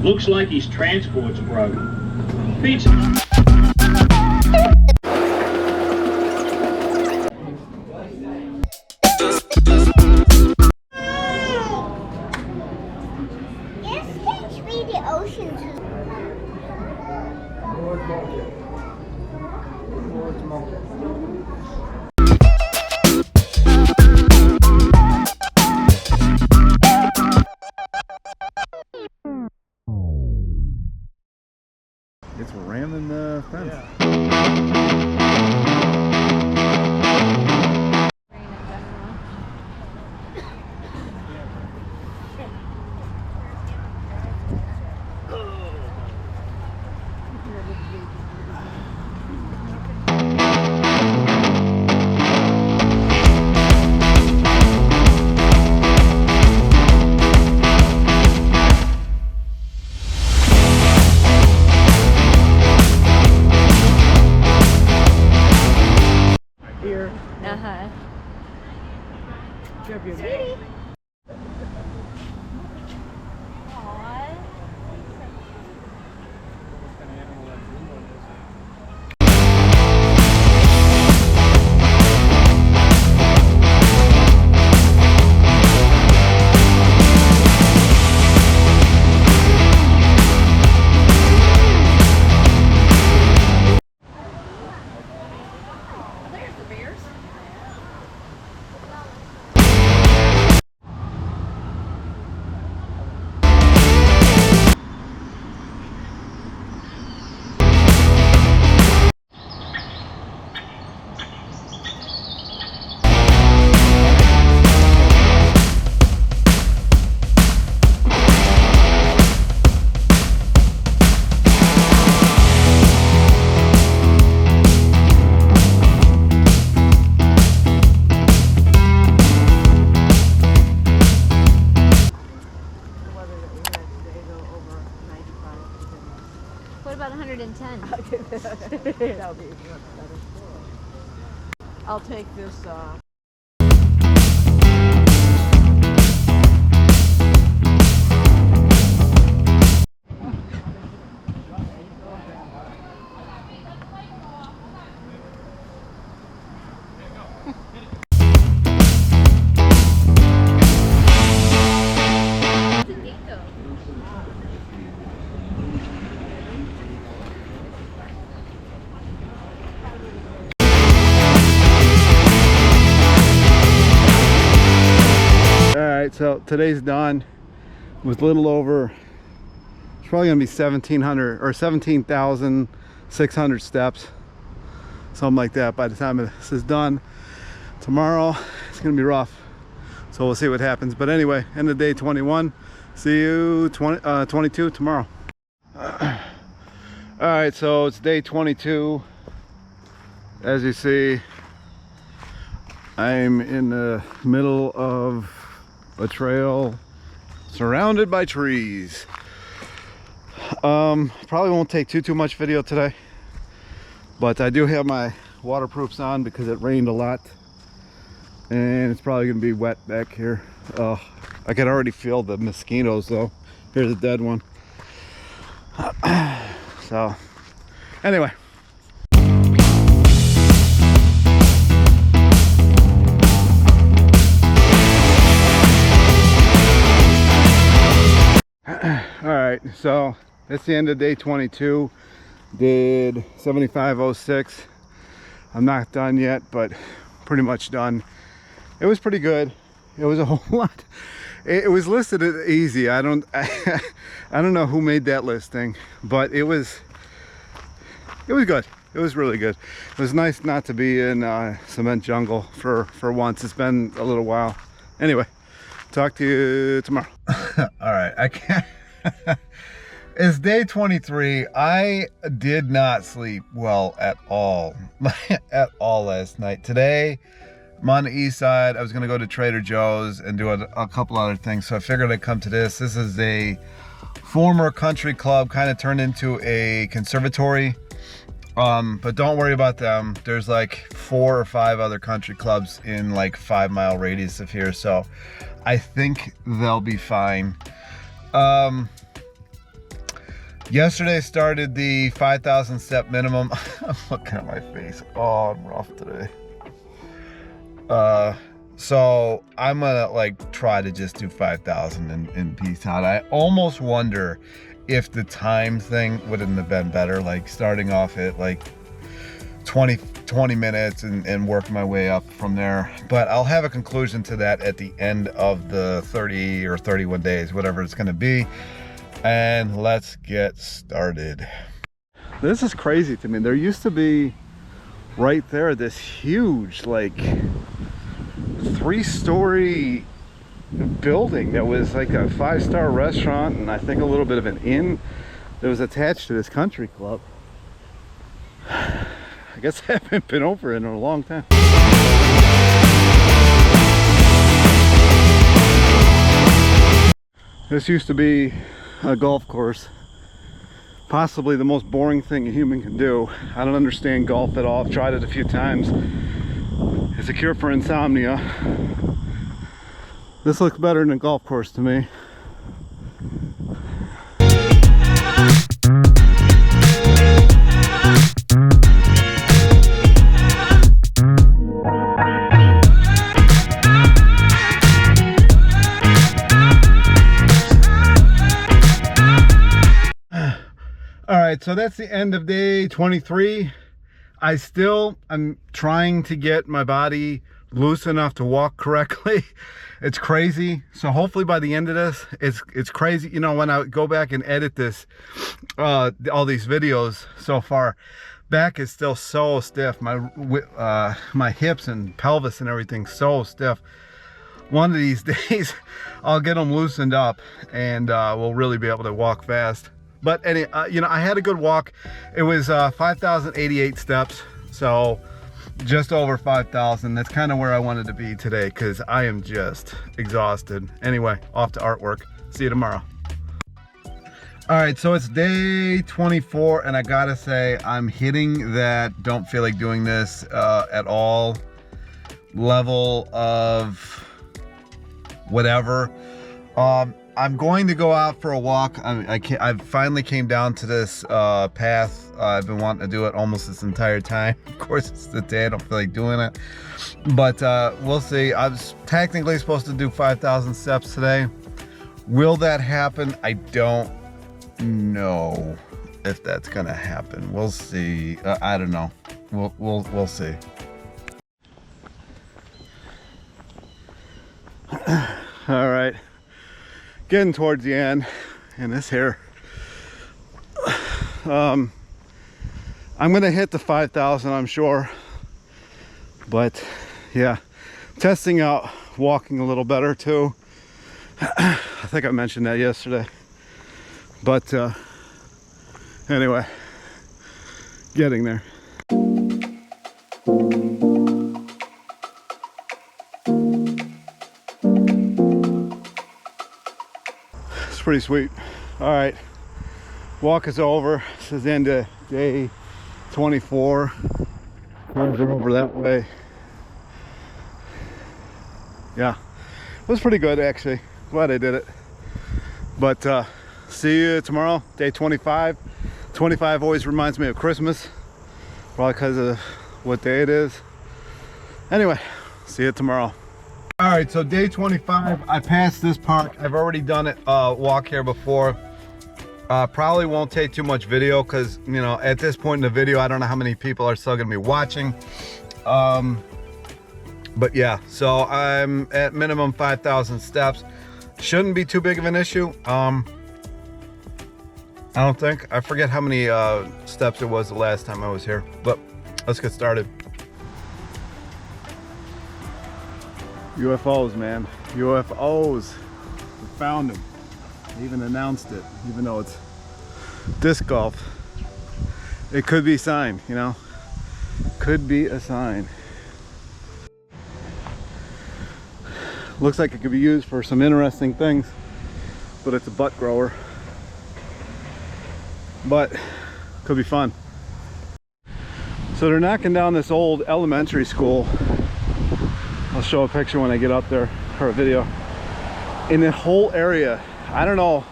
Looks like his transport's broken. Pizza. Yes, teach me the ocean. It's ramming the fence. Yeah. Here. Uh-huh. Champion. What about 110? That'll be much better. I'll take this. Alright, so today's done with a little over, it's probably gonna be 1,700 or 17,600 steps, something like that by the time this is done. Tomorrow it's gonna be rough, so we'll see what happens. But anyway, end of day 21. See you 22 tomorrow. Alright, so it's day 22. as you see, I'm in the middle of a trail surrounded by trees. Probably won't take too much video today, but I do have my waterproofs on because it rained a lot and it's probably gonna be wet back here. I can already feel the mosquitoes though. Here's a dead one. So anyway, all right, so that's the end of day 22. Did 75.06. I'm not done yet, but pretty much done. It was pretty good. It was a whole lot. It was listed as easy. I don't know who made that listing, but it was good. It was really good. It was nice not to be in cement jungle for once. It's been a little while. Anyway, talk to you tomorrow. All right, I can't. It's day 23. I did not sleep well at all at all last night. Today I'm on the east side. I was gonna go to Trader Joe's and do a couple other things, so I figured I'd come to this. This is a former country club, kind of turned into a conservatory, but don't worry about them. There's like 4 or 5 other country clubs in like 5-mile radius of here, so I think they'll be fine. Yesterday started the 5,000 step minimum. I'm looking at my face. Oh, I'm rough today. So I'm gonna like try to just do 5,000 and peace out. I almost wonder if the time thing wouldn't have been better, like starting off at like 20 minutes and work my way up from there. But I'll have a conclusion to that at the end of the 30 or 31 days, whatever it's gonna be. And let's get started. This is crazy to me. There used to be right there this huge like 3-story building that was like a 5-star restaurant and I think a little bit of an inn that was attached to this country club. I guess I haven't been over it in a long time. This used to be a golf course. Possibly the most boring thing a human can do. I don't understand golf at all. I've tried it a few times. It's a cure for insomnia. This looks better than a golf course to me. So that's the end of day 23. I'm trying to get my body loose enough to walk correctly. It's crazy. So hopefully by the end of this, it's crazy. You know, when I go back and edit this, all these videos so far, back is still so stiff. My hips and pelvis and everything so stiff. One of these days, I'll get them loosened up and we'll really be able to walk fast. But anyway, you know, I had a good walk. It was 5,088 steps, so just over 5,000. That's kind of where I wanted to be today because I am just exhausted. Anyway, off to artwork. See you tomorrow. All right, so it's day 24, and I gotta say, I'm hitting that don't feel like doing this at all level of whatever. I'm going to go out for a walk. I finally came down to this path. I've been wanting to do it almost this entire time. Of course, it's the day I don't feel like doing it, but we'll see. I was technically supposed to do 5,000 steps today. Will that happen? I don't know if that's gonna happen. We'll see. I don't know. We'll see. All right. Getting towards the end in this here. I'm gonna hit the 5,000, I'm sure, but yeah, testing out walking a little better too. I think I mentioned that yesterday, but anyway, getting there. pretty sweet. All right, walk is over. This is the end of day 24. We're over that way. Yeah, it was pretty good actually. Glad I did it. But see you tomorrow, day 25. 25 always reminds me of Christmas, probably because of what day it is. Anyway, see you tomorrow. All right, so day 25, I passed this park. I've already done it, walk here before. Probably won't take too much video because, you know, at this point in the video, I don't know how many people are still gonna be watching. But yeah, so I'm at minimum 5,000 steps. Shouldn't be too big of an issue. I don't think. I forget how many steps it was the last time I was here, but let's get started. UFOs, man. UFOs. We found them. They even announced it, even though it's disc golf. It could be a sign, you know? Could be a sign. Looks like it could be used for some interesting things, but it's a butt grower. But could be fun. So they're knocking down this old elementary school. I'll show a picture when I get up there, or a video. In the whole area, I don't know,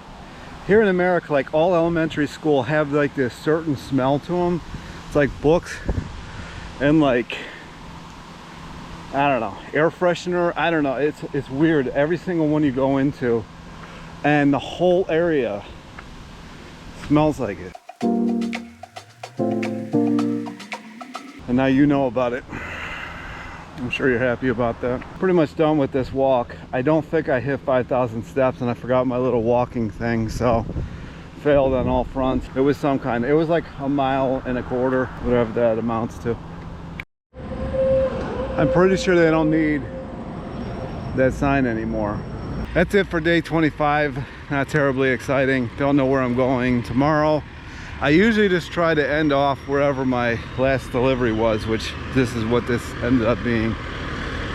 here in America, like all elementary school have like this certain smell to them. It's like books and like, I don't know, air freshener. I don't know, it's weird. Every single one you go into, and the whole area smells like it. And now you know about it. I'm sure you're happy about that. Pretty much done with this walk. I don't think I hit 5,000 steps, and I forgot my little walking thing, so failed on all fronts. It was some kind, it was like 1.25 miles, whatever that amounts to. I'm pretty sure they don't need that sign anymore. That's it for day 25. Not terribly exciting. Don't know where I'm going tomorrow. I usually just try to end off wherever my last delivery was, which this is what this ended up being.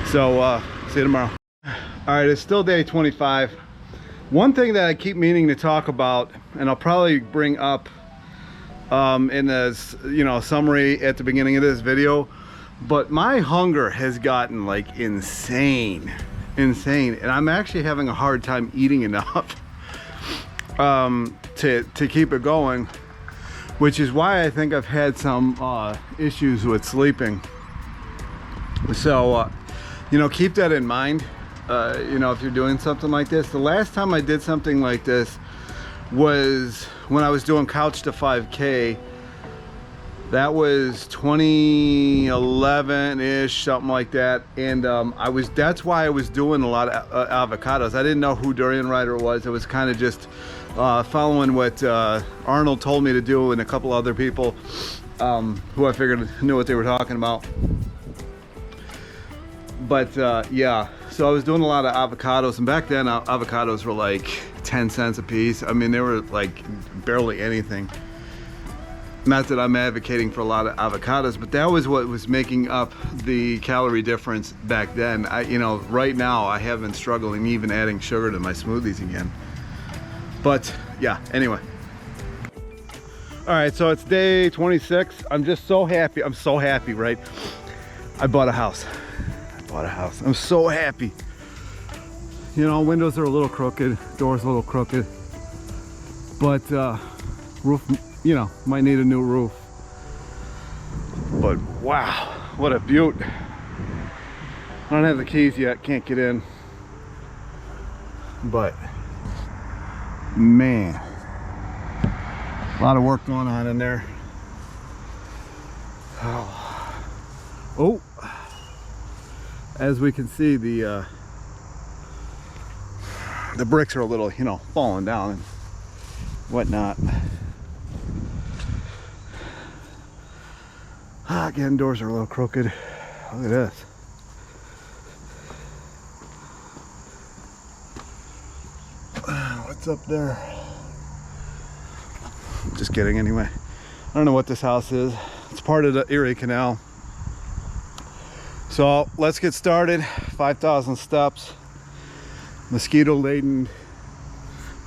So see you tomorrow. All right, it's still day 25. One thing that I keep meaning to talk about, and I'll probably bring up in this, you know, summary at the beginning of this video, but my hunger has gotten like insane, and I'm actually having a hard time eating enough to keep it going. Which is why I think I've had some issues with sleeping. So, you know, keep that in mind, you know, if you're doing something like this. The last time I did something like this was when I was doing Couch to 5K. That was 2011-ish, something like that. And that's why I was doing a lot of avocados. I didn't know who Durian Rider was. It was kind of just following what Arnold told me to do, and a couple other people who I figured knew what they were talking about. But yeah, so I was doing a lot of avocados, and back then avocados were like 10 cents a piece. I mean, they were like barely anything. Not that I'm advocating for a lot of avocados, but that was what was making up the calorie difference back then. You know, right now I have been struggling even adding sugar to my smoothies again. But yeah, anyway. All right, so it's day 26. I'm just so happy. I'm so happy, right? I bought a house. I'm so happy. You know, windows are a little crooked, doors a little crooked, but roof, you know, might need a new roof. But wow, what a beaut. I don't have the keys yet, can't get in. But man, a lot of work going on in there. Oh, as we can see, the bricks are a little, you know, falling down and whatnot. Again, doors are a little crooked. Look at this. What's up there? Just kidding, anyway. I don't know what this house is. It's part of the Erie Canal. So let's get started. 5,000 steps. Mosquito laden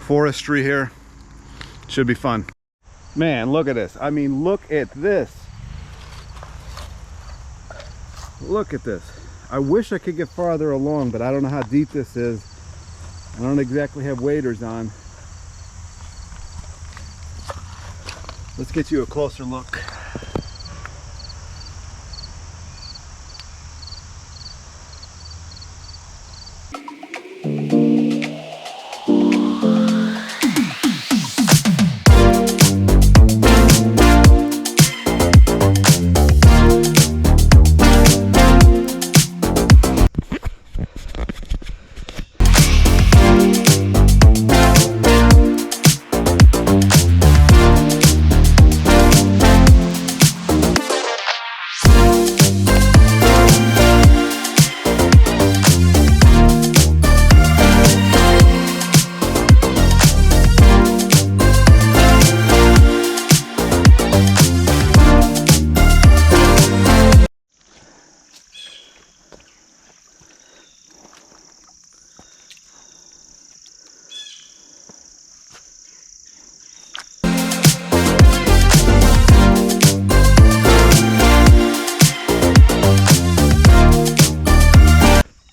forestry here. Should be fun. Man, look at this. I mean, look at this. Look at this. I wish I could get farther along, but I don't know how deep this is. I don't exactly have waders on. Let's get you a closer look.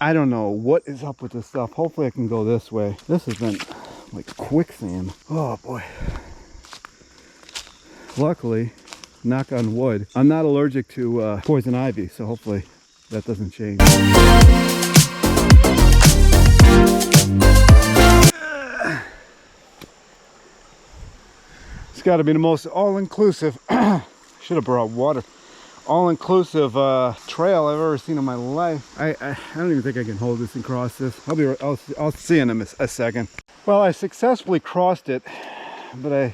I don't know what is up with this stuff. Hopefully I can go this way. This has been like quicksand. Oh boy. Luckily, knock on wood, I'm not allergic to poison ivy, so hopefully that doesn't change. It's got to be the most all-inclusive, should have brought water, all-inclusive trail I've ever seen in my life. I don't even think I can hold this and cross this. I'll see in a second. Well, I successfully crossed it, but I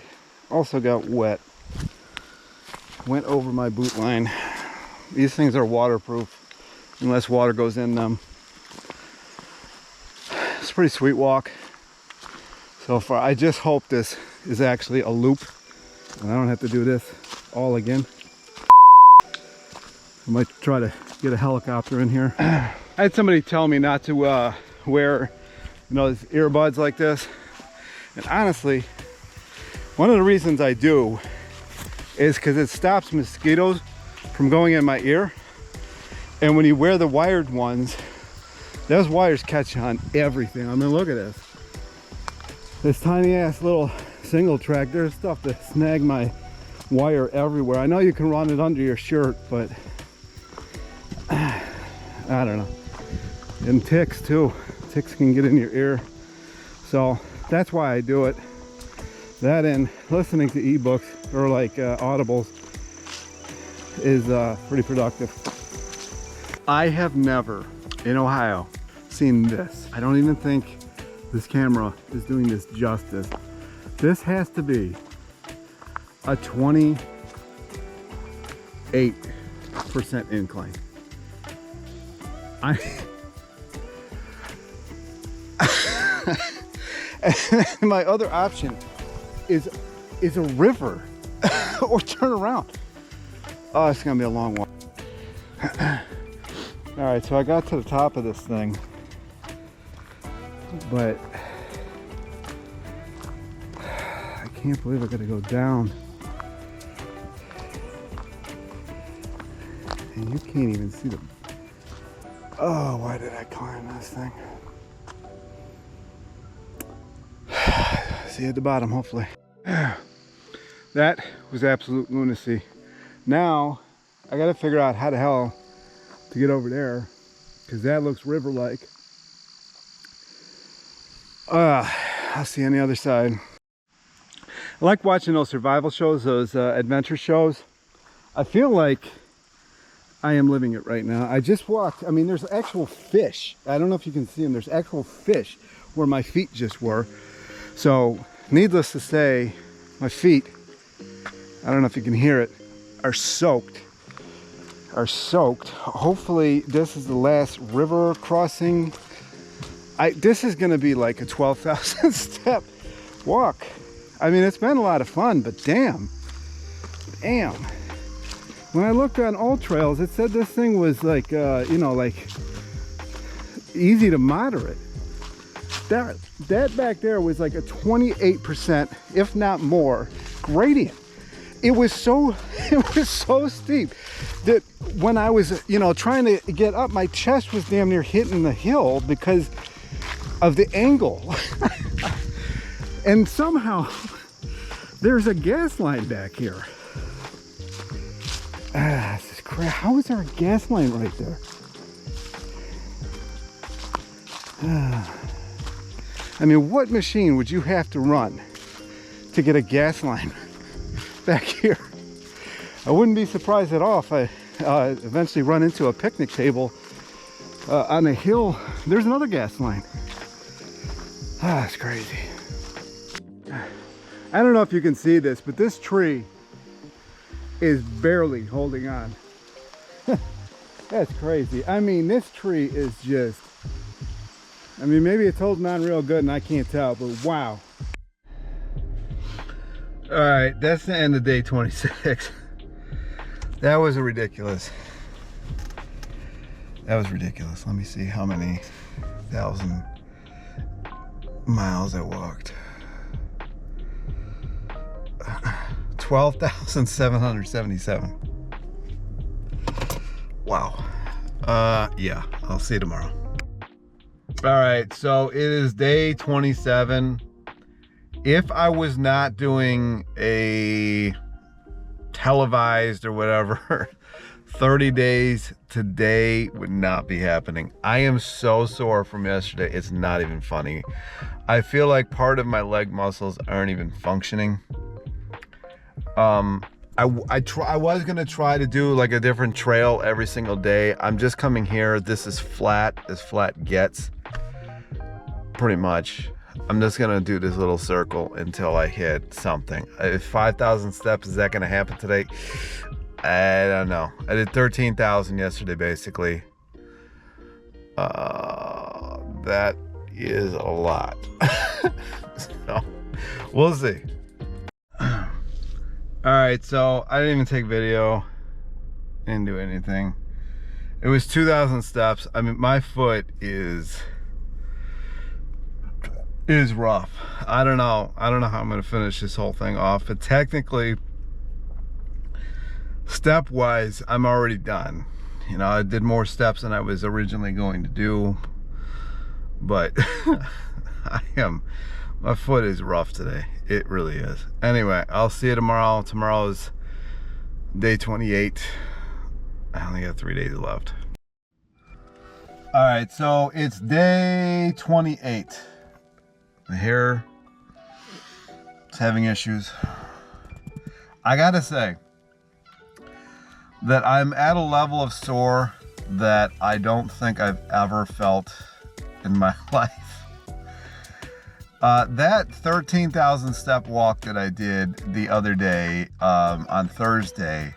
also got wet. Went over my boot line. These things are waterproof unless water goes in them. It's a pretty sweet walk so far. I just hope this is actually a loop and I don't have to do this all again. I might try to get a helicopter in here. I had somebody tell me not to wear, you know, these earbuds like this. And honestly, one of the reasons I do is because it stops mosquitoes from going in my ear. And when you wear the wired ones, those wires catch on everything. I mean, look at this. This tiny ass little single track, there's stuff to snag my wire everywhere. I know you can run it under your shirt, but I don't know. And ticks too. Ticks can get in your ear. So that's why I do it. That and listening to ebooks or like audibles is pretty productive. I have never in Ohio seen this. I don't even think this camera is doing this justice. This has to be a 28% incline. And my other option is a river or turn around. Oh, it's gonna be a long walk. All right, so I got to the top of this thing, but I can't believe I gotta go down. And you can't even see the... Oh, why did I climb this thing? See you at the bottom, hopefully. That was absolute lunacy. Now, I gotta figure out how the hell to get over there, because that looks river-like. I'll see you on the other side. I like watching those survival shows, those adventure shows. I feel like I am living it right now. I just walked, I mean, there's actual fish. I don't know if you can see them. There's actual fish where my feet just were. So, needless to say, my feet, I don't know if you can hear it, are soaked. Hopefully this is the last river crossing. This is gonna be like a 12,000 step walk. I mean, it's been a lot of fun, but damn. When I looked on old trails, it said this thing was like, you know, like easy to moderate. that back there was like a 28%, if not more, gradient. It was so steep that when I was, you know, trying to get up, my chest was damn near hitting the hill because of the angle. And somehow there's a gas line back here. This is crazy. How is there a gas line right there? I mean, what machine would you have to run to get a gas line back here? I wouldn't be surprised at all if I eventually run into a picnic table on a hill. There's another gas line. It's crazy. I don't know if you can see this, but this tree is barely holding on. That's crazy. I mean, this tree is just, I mean, maybe it's holding on real good and I can't tell, but wow. All right, that's the end of day 26. That was ridiculous. That was ridiculous. Let me see how many thousand miles I walked. 12,777. Wow. Yeah, I'll see you tomorrow. All right, so it is day 27. If I was not doing a televised or whatever, 30 days today would not be happening. I am so sore from yesterday. It's not even funny. I feel like part of my leg muscles aren't even functioning. I was gonna try to do like a different trail every single day. I'm just coming here. This is flat as flat gets, pretty much. I'm just gonna do this little circle until I hit something. If 5,000 steps, is that gonna happen today? I don't know. I did 13,000 yesterday, basically. That is a lot. So, we'll see. All right, so I didn't even take video. Didn't do anything. It was 2,000 steps. I mean, my foot is rough. I don't know how I'm gonna finish this whole thing off, but technically, step-wise, I'm already done. You know, I did more steps than I was originally going to do, but my foot is rough today. It really is. Anyway, I'll see you tomorrow. Tomorrow is day 28. I only got 3 days left. All right, so it's day 28. The hair is having issues. I gotta say that I'm at a level of sore that I don't think I've ever felt in my life. That 13,000 step walk that I did the other day on Thursday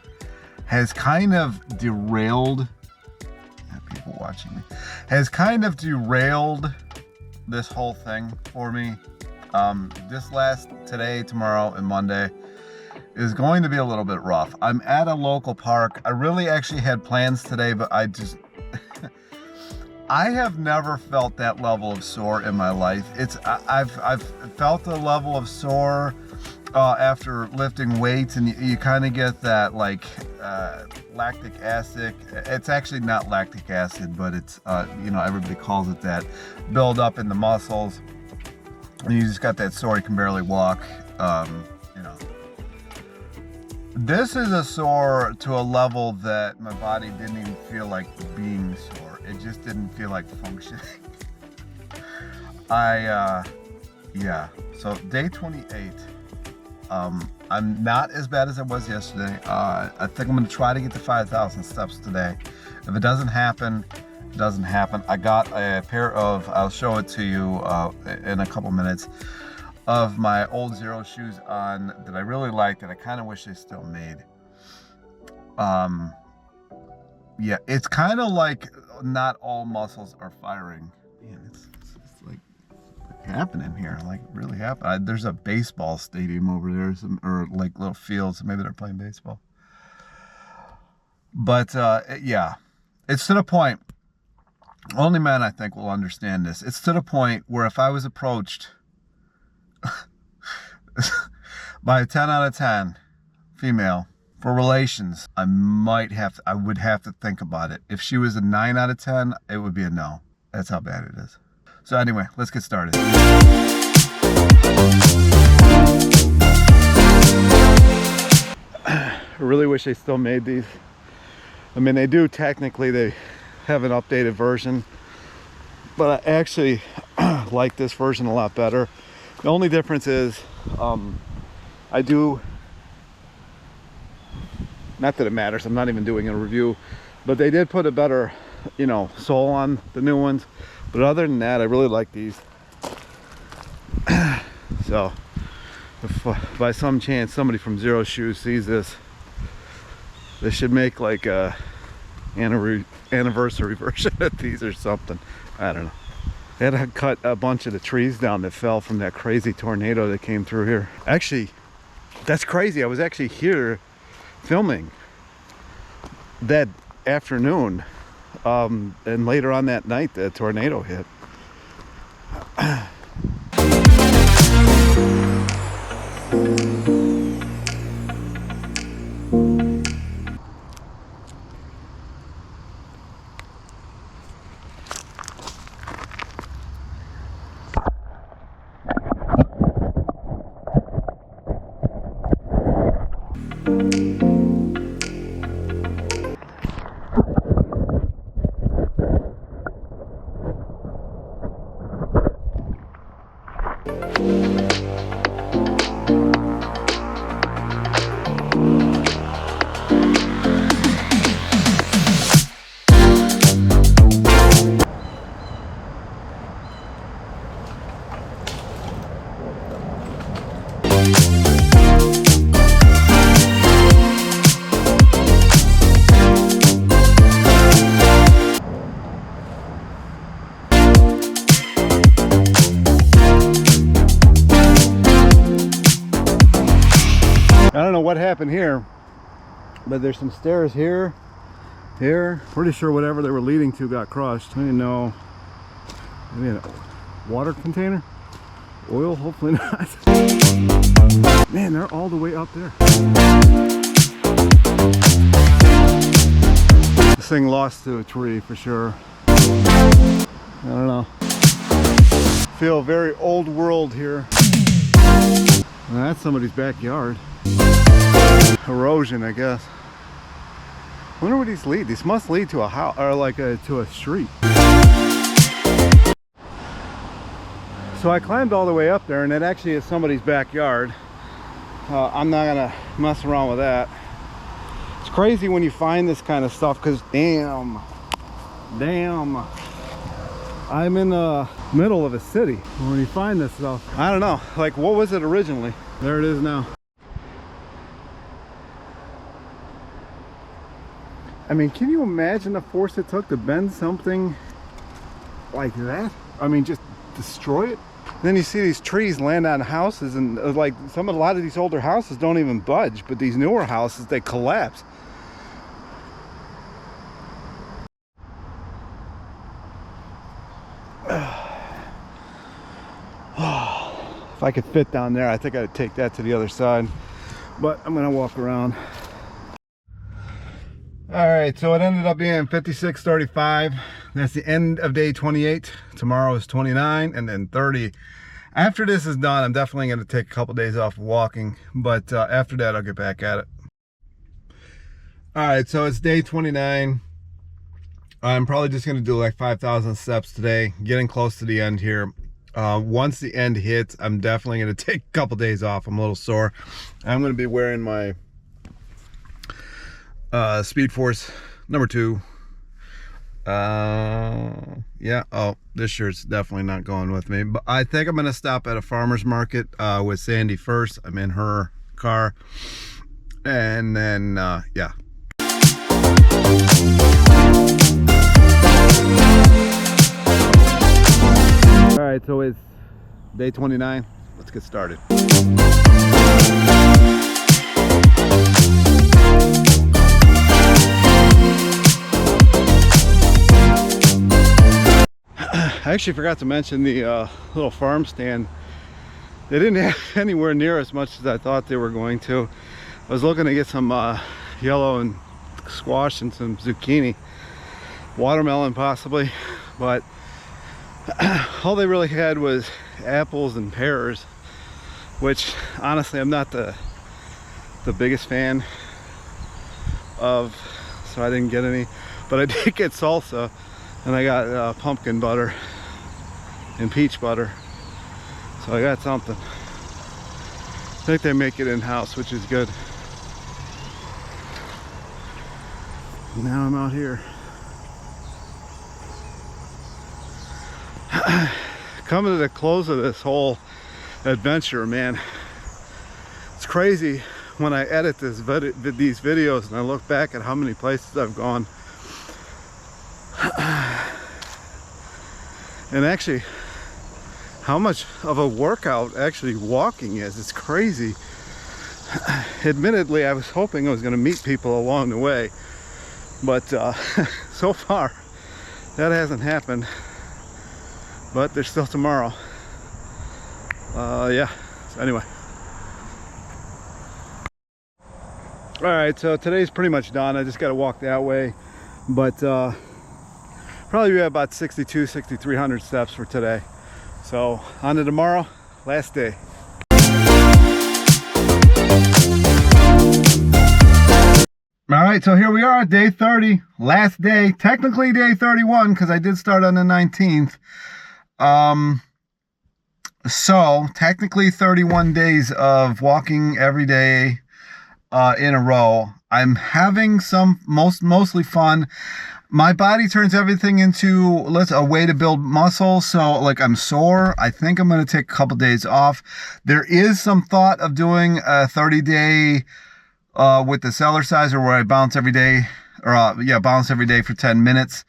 has kind of derailed, people watching me, has kind of derailed this whole thing for me. Today, tomorrow, and Monday is going to be a little bit rough. I'm at a local park. I really actually had plans today, but I have never felt that level of sore in my life. I've felt a level of sore after lifting weights, and you kind of get that like lactic acid. It's actually not lactic acid, but it's you know, everybody calls it that, build up in the muscles, and you just got that sore. You can barely walk. You know, this is a sore to a level that my body didn't even feel like being sore. It just didn't feel like functioning. Yeah, so day 28. I'm not as bad as I was yesterday. I think I'm gonna try to get to 5,000 steps today. If it doesn't happen, it doesn't happen. I got a pair of, I'll show it to you in a couple minutes, of my old XERO shoes on that I really like, that I kind of wish they still made. Yeah, it's kind of like not all muscles are firing. Man, it's like happening here, like really happening. There's a baseball stadium over there, or like little fields, so maybe they're playing baseball. But yeah, it's to the point Only men, I think, will understand this. It's to the point where if I was approached by a 10 out of 10 female for relations, I would have to think about it. If she was a 9 out of 10, it would be a no. That's how bad it is. So anyway, let's get started. I really wish they still made these. I mean, they do technically, they have an updated version, but I actually like this version a lot better. The only difference is I do, not that it matters, I'm not even doing a review, but they did put a better, you know, sole on the new ones. But other than that, I really like these. So if by some chance somebody from Xero Shoes sees this, they should make like a anniversary version of these or something. I don't know. They had to cut a bunch of the trees down that fell from that crazy tornado that came through here. Actually, that's crazy. I was actually here filming that afternoon, and later on that night the tornado hit. I don't know what happened here, but there's some stairs here, pretty sure whatever they were leading to got crushed. I didn't know. Maybe a water container? Oil? Hopefully not. Man, they're all the way up there. This thing lost to a tree for sure. I don't know. Feel very old world here. Well, that's somebody's backyard. Erosion, I guess. I wonder where these lead. These must lead to a house, or like to a street. So I climbed all the way up there, and it actually is somebody's backyard. I'm not gonna mess around with that. It's crazy when you find this kind of stuff, because damn, I'm in the middle of a city when you find this stuff. I don't know, like what was it originally? There it is now. I mean, can you imagine the force it took to bend something like that? I mean, just destroy it. Then you see these trees land on houses, and like a lot of these older houses don't even budge, but these newer houses, they collapse. If I could fit down there, I think I'd take that to the other side, but I'm gonna walk around. All right, so it ended up being 56:35. That's the end of day 28. Tomorrow is 29 and then 30. After this is done, I'm definitely going to take a couple days off walking, but after that, I'll get back at it. All right, so it's day 29. I'm probably just going to do like 5,000 steps today, getting close to the end here. Once the end hits, I'm definitely going to take a couple days off. I'm a little sore. I'm going to be wearing my Speed Force number 2. Yeah, oh, this shirt's definitely not going with me, but I think I'm gonna stop at a farmer's market with Sandy first. I'm in her car, and then yeah. All right, so it's day 29. Let's get started. I actually forgot to mention the little farm stand. They didn't have anywhere near as much as I thought they were going to. I was looking to get some yellow and squash and some zucchini, watermelon possibly, but all they really had was apples and pears, which honestly I'm not the biggest fan of, so I didn't get any. But I did get salsa, and I got pumpkin butter and peach butter, so I got something. I think they make it in-house, which is good. Now I'm out here. Coming to the close of this whole adventure, man. It's crazy when I edit these videos and I look back at how many places I've gone. And actually, how much of a workout actually walking is. It's crazy. Admittedly, I was hoping I was going to meet people along the way, but so far that hasn't happened. But there's still tomorrow. Yeah, so anyway. All right, so today's pretty much done. I just got to walk that way, but probably be about 6,300 steps for today. So on to tomorrow, last day. All right, so here we are, day 30, last day, technically day 31, because I did start on the 19th. So technically 31 days of walking every day in a row. I'm having some mostly fun. My body turns everything into a way to build muscle. So like I'm sore. I think I'm going to take a couple days off. There is some thought of doing a 30-day with the Cellerciser where I bounce every day, or bounce every day for 10 minutes.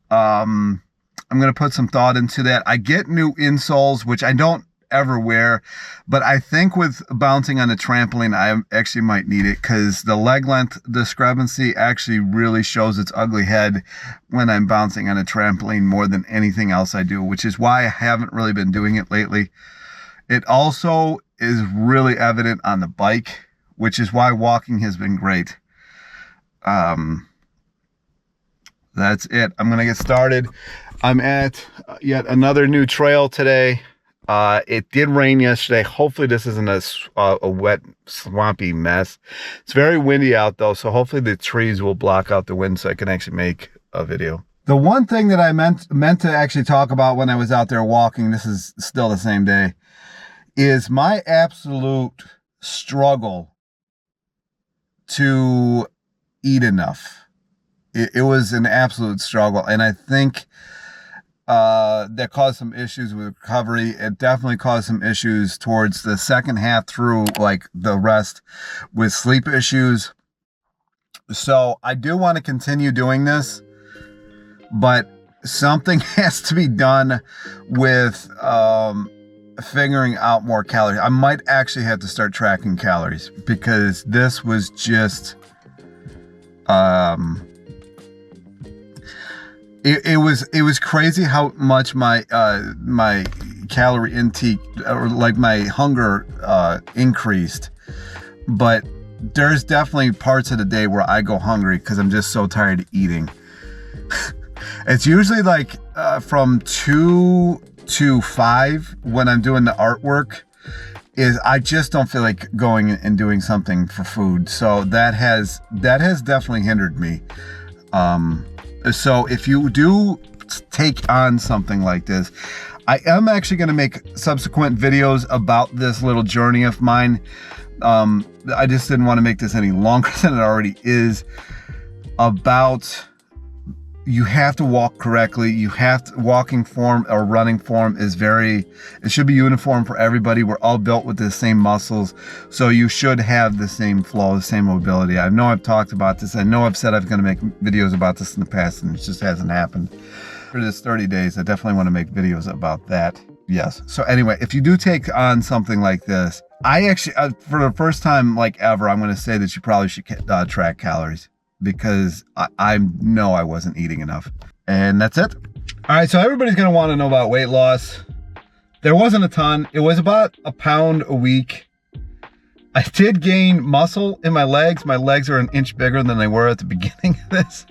I'm going to put some thought into that. I get new insoles, which I don't ever wear, but I think with bouncing on the trampoline, I actually might need it, because the leg length discrepancy actually really shows its ugly head when I'm bouncing on a trampoline more than anything else I do, which is why I haven't really been doing it lately. It also is really evident on the bike, which is why walking has been great. That's it. I'm going to get started. I'm at yet another new trail today. It did rain yesterday. Hopefully this isn't a wet, swampy mess. It's very windy out though, so hopefully the trees will block out the wind so I can actually make a video. The one thing that I meant to actually talk about when I was out there walking, this is still the same day, is my absolute struggle to eat enough. It was an absolute struggle, and I think that caused some issues with recovery. It definitely caused some issues towards the second half through like the rest with sleep issues. So I do want to continue doing this, but something has to be done with figuring out more calories. I might actually have to start tracking calories, because this was just it was crazy how much my my calorie intake, or like my hunger increased. But there's definitely parts of the day where I go hungry because I'm just so tired of eating. It's usually like from 2 to 5 when I'm doing the artwork. I just don't feel like going and doing something for food. So that has definitely hindered me. So if you do take on something like this, I am actually going to make subsequent videos about this little journey of mine. I just didn't want to make this any longer than it already is. About, you have to walk correctly. You have to, walking form or running form is it should be uniform for everybody. We're all built with the same muscles. So you should have the same flow, the same mobility. I know I've talked about this. I know I've said I'm going to make videos about this in the past, and it just hasn't happened. For this 30 days, I definitely want to make videos about that. Yes. So anyway, if you do take on something like this, I actually, for the first time like ever, I'm going to say that you probably should track calories, because I know I wasn't eating enough. And that's it. All right, so everybody's gonna wanna know about weight loss. There wasn't a ton. It was about a pound a week. I did gain muscle in my legs. My legs are an inch bigger than they were at the beginning of this.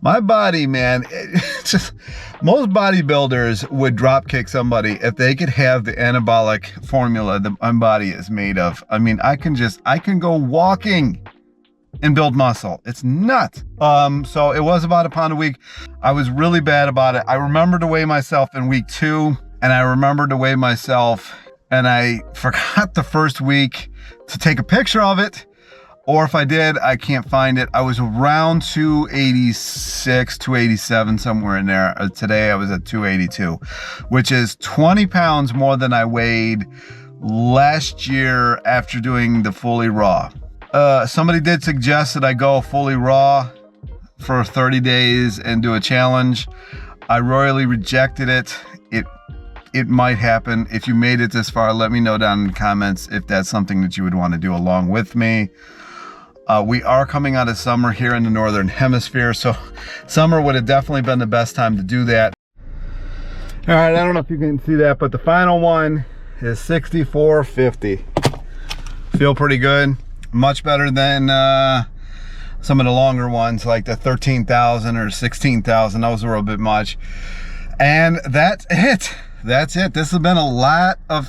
My body, man, it's just, most bodybuilders would drop kick somebody if they could have the anabolic formula that my body is made of. I mean, I can go walking and build muscle. It's nuts. So it was about a pound a week. I was really bad about it. I remember to weigh myself in week 2, and I remember to weigh myself, and I forgot the first week to take a picture of it. Or if I did, I can't find it. I was around 286, 287, somewhere in there. Today I was at 282, which is 20 pounds more than I weighed last year after doing the fully raw. Somebody did suggest that I go fully raw for 30 days and do a challenge. I royally rejected it. It might happen. If you made it this far, let me know down in the comments if that's something that you would want to do along with me. We are coming out of summer here in the Northern Hemisphere, so summer would have definitely been the best time to do that. All right, I don't know if you can see that, but the final one is 64.50. Feel pretty good. Much better than some of the longer ones, like the 13,000 or 16,000. Those were a bit much. And that's it. That's it. This has been a lot of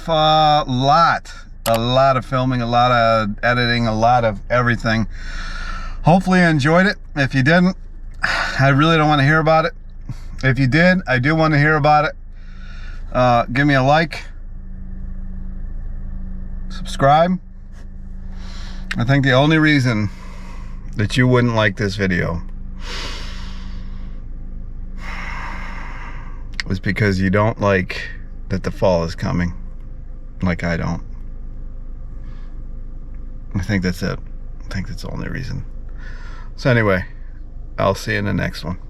filming, a lot of editing, a lot of everything. Hopefully you enjoyed it. If you didn't, I really don't want to hear about it. If you did, I do want to hear about it. Give me a like, subscribe. I think the only reason that you wouldn't like this video was because you don't like that the fall is coming, like I don't. I think that's it. I think that's the only reason. So anyway, I'll see you in the next one.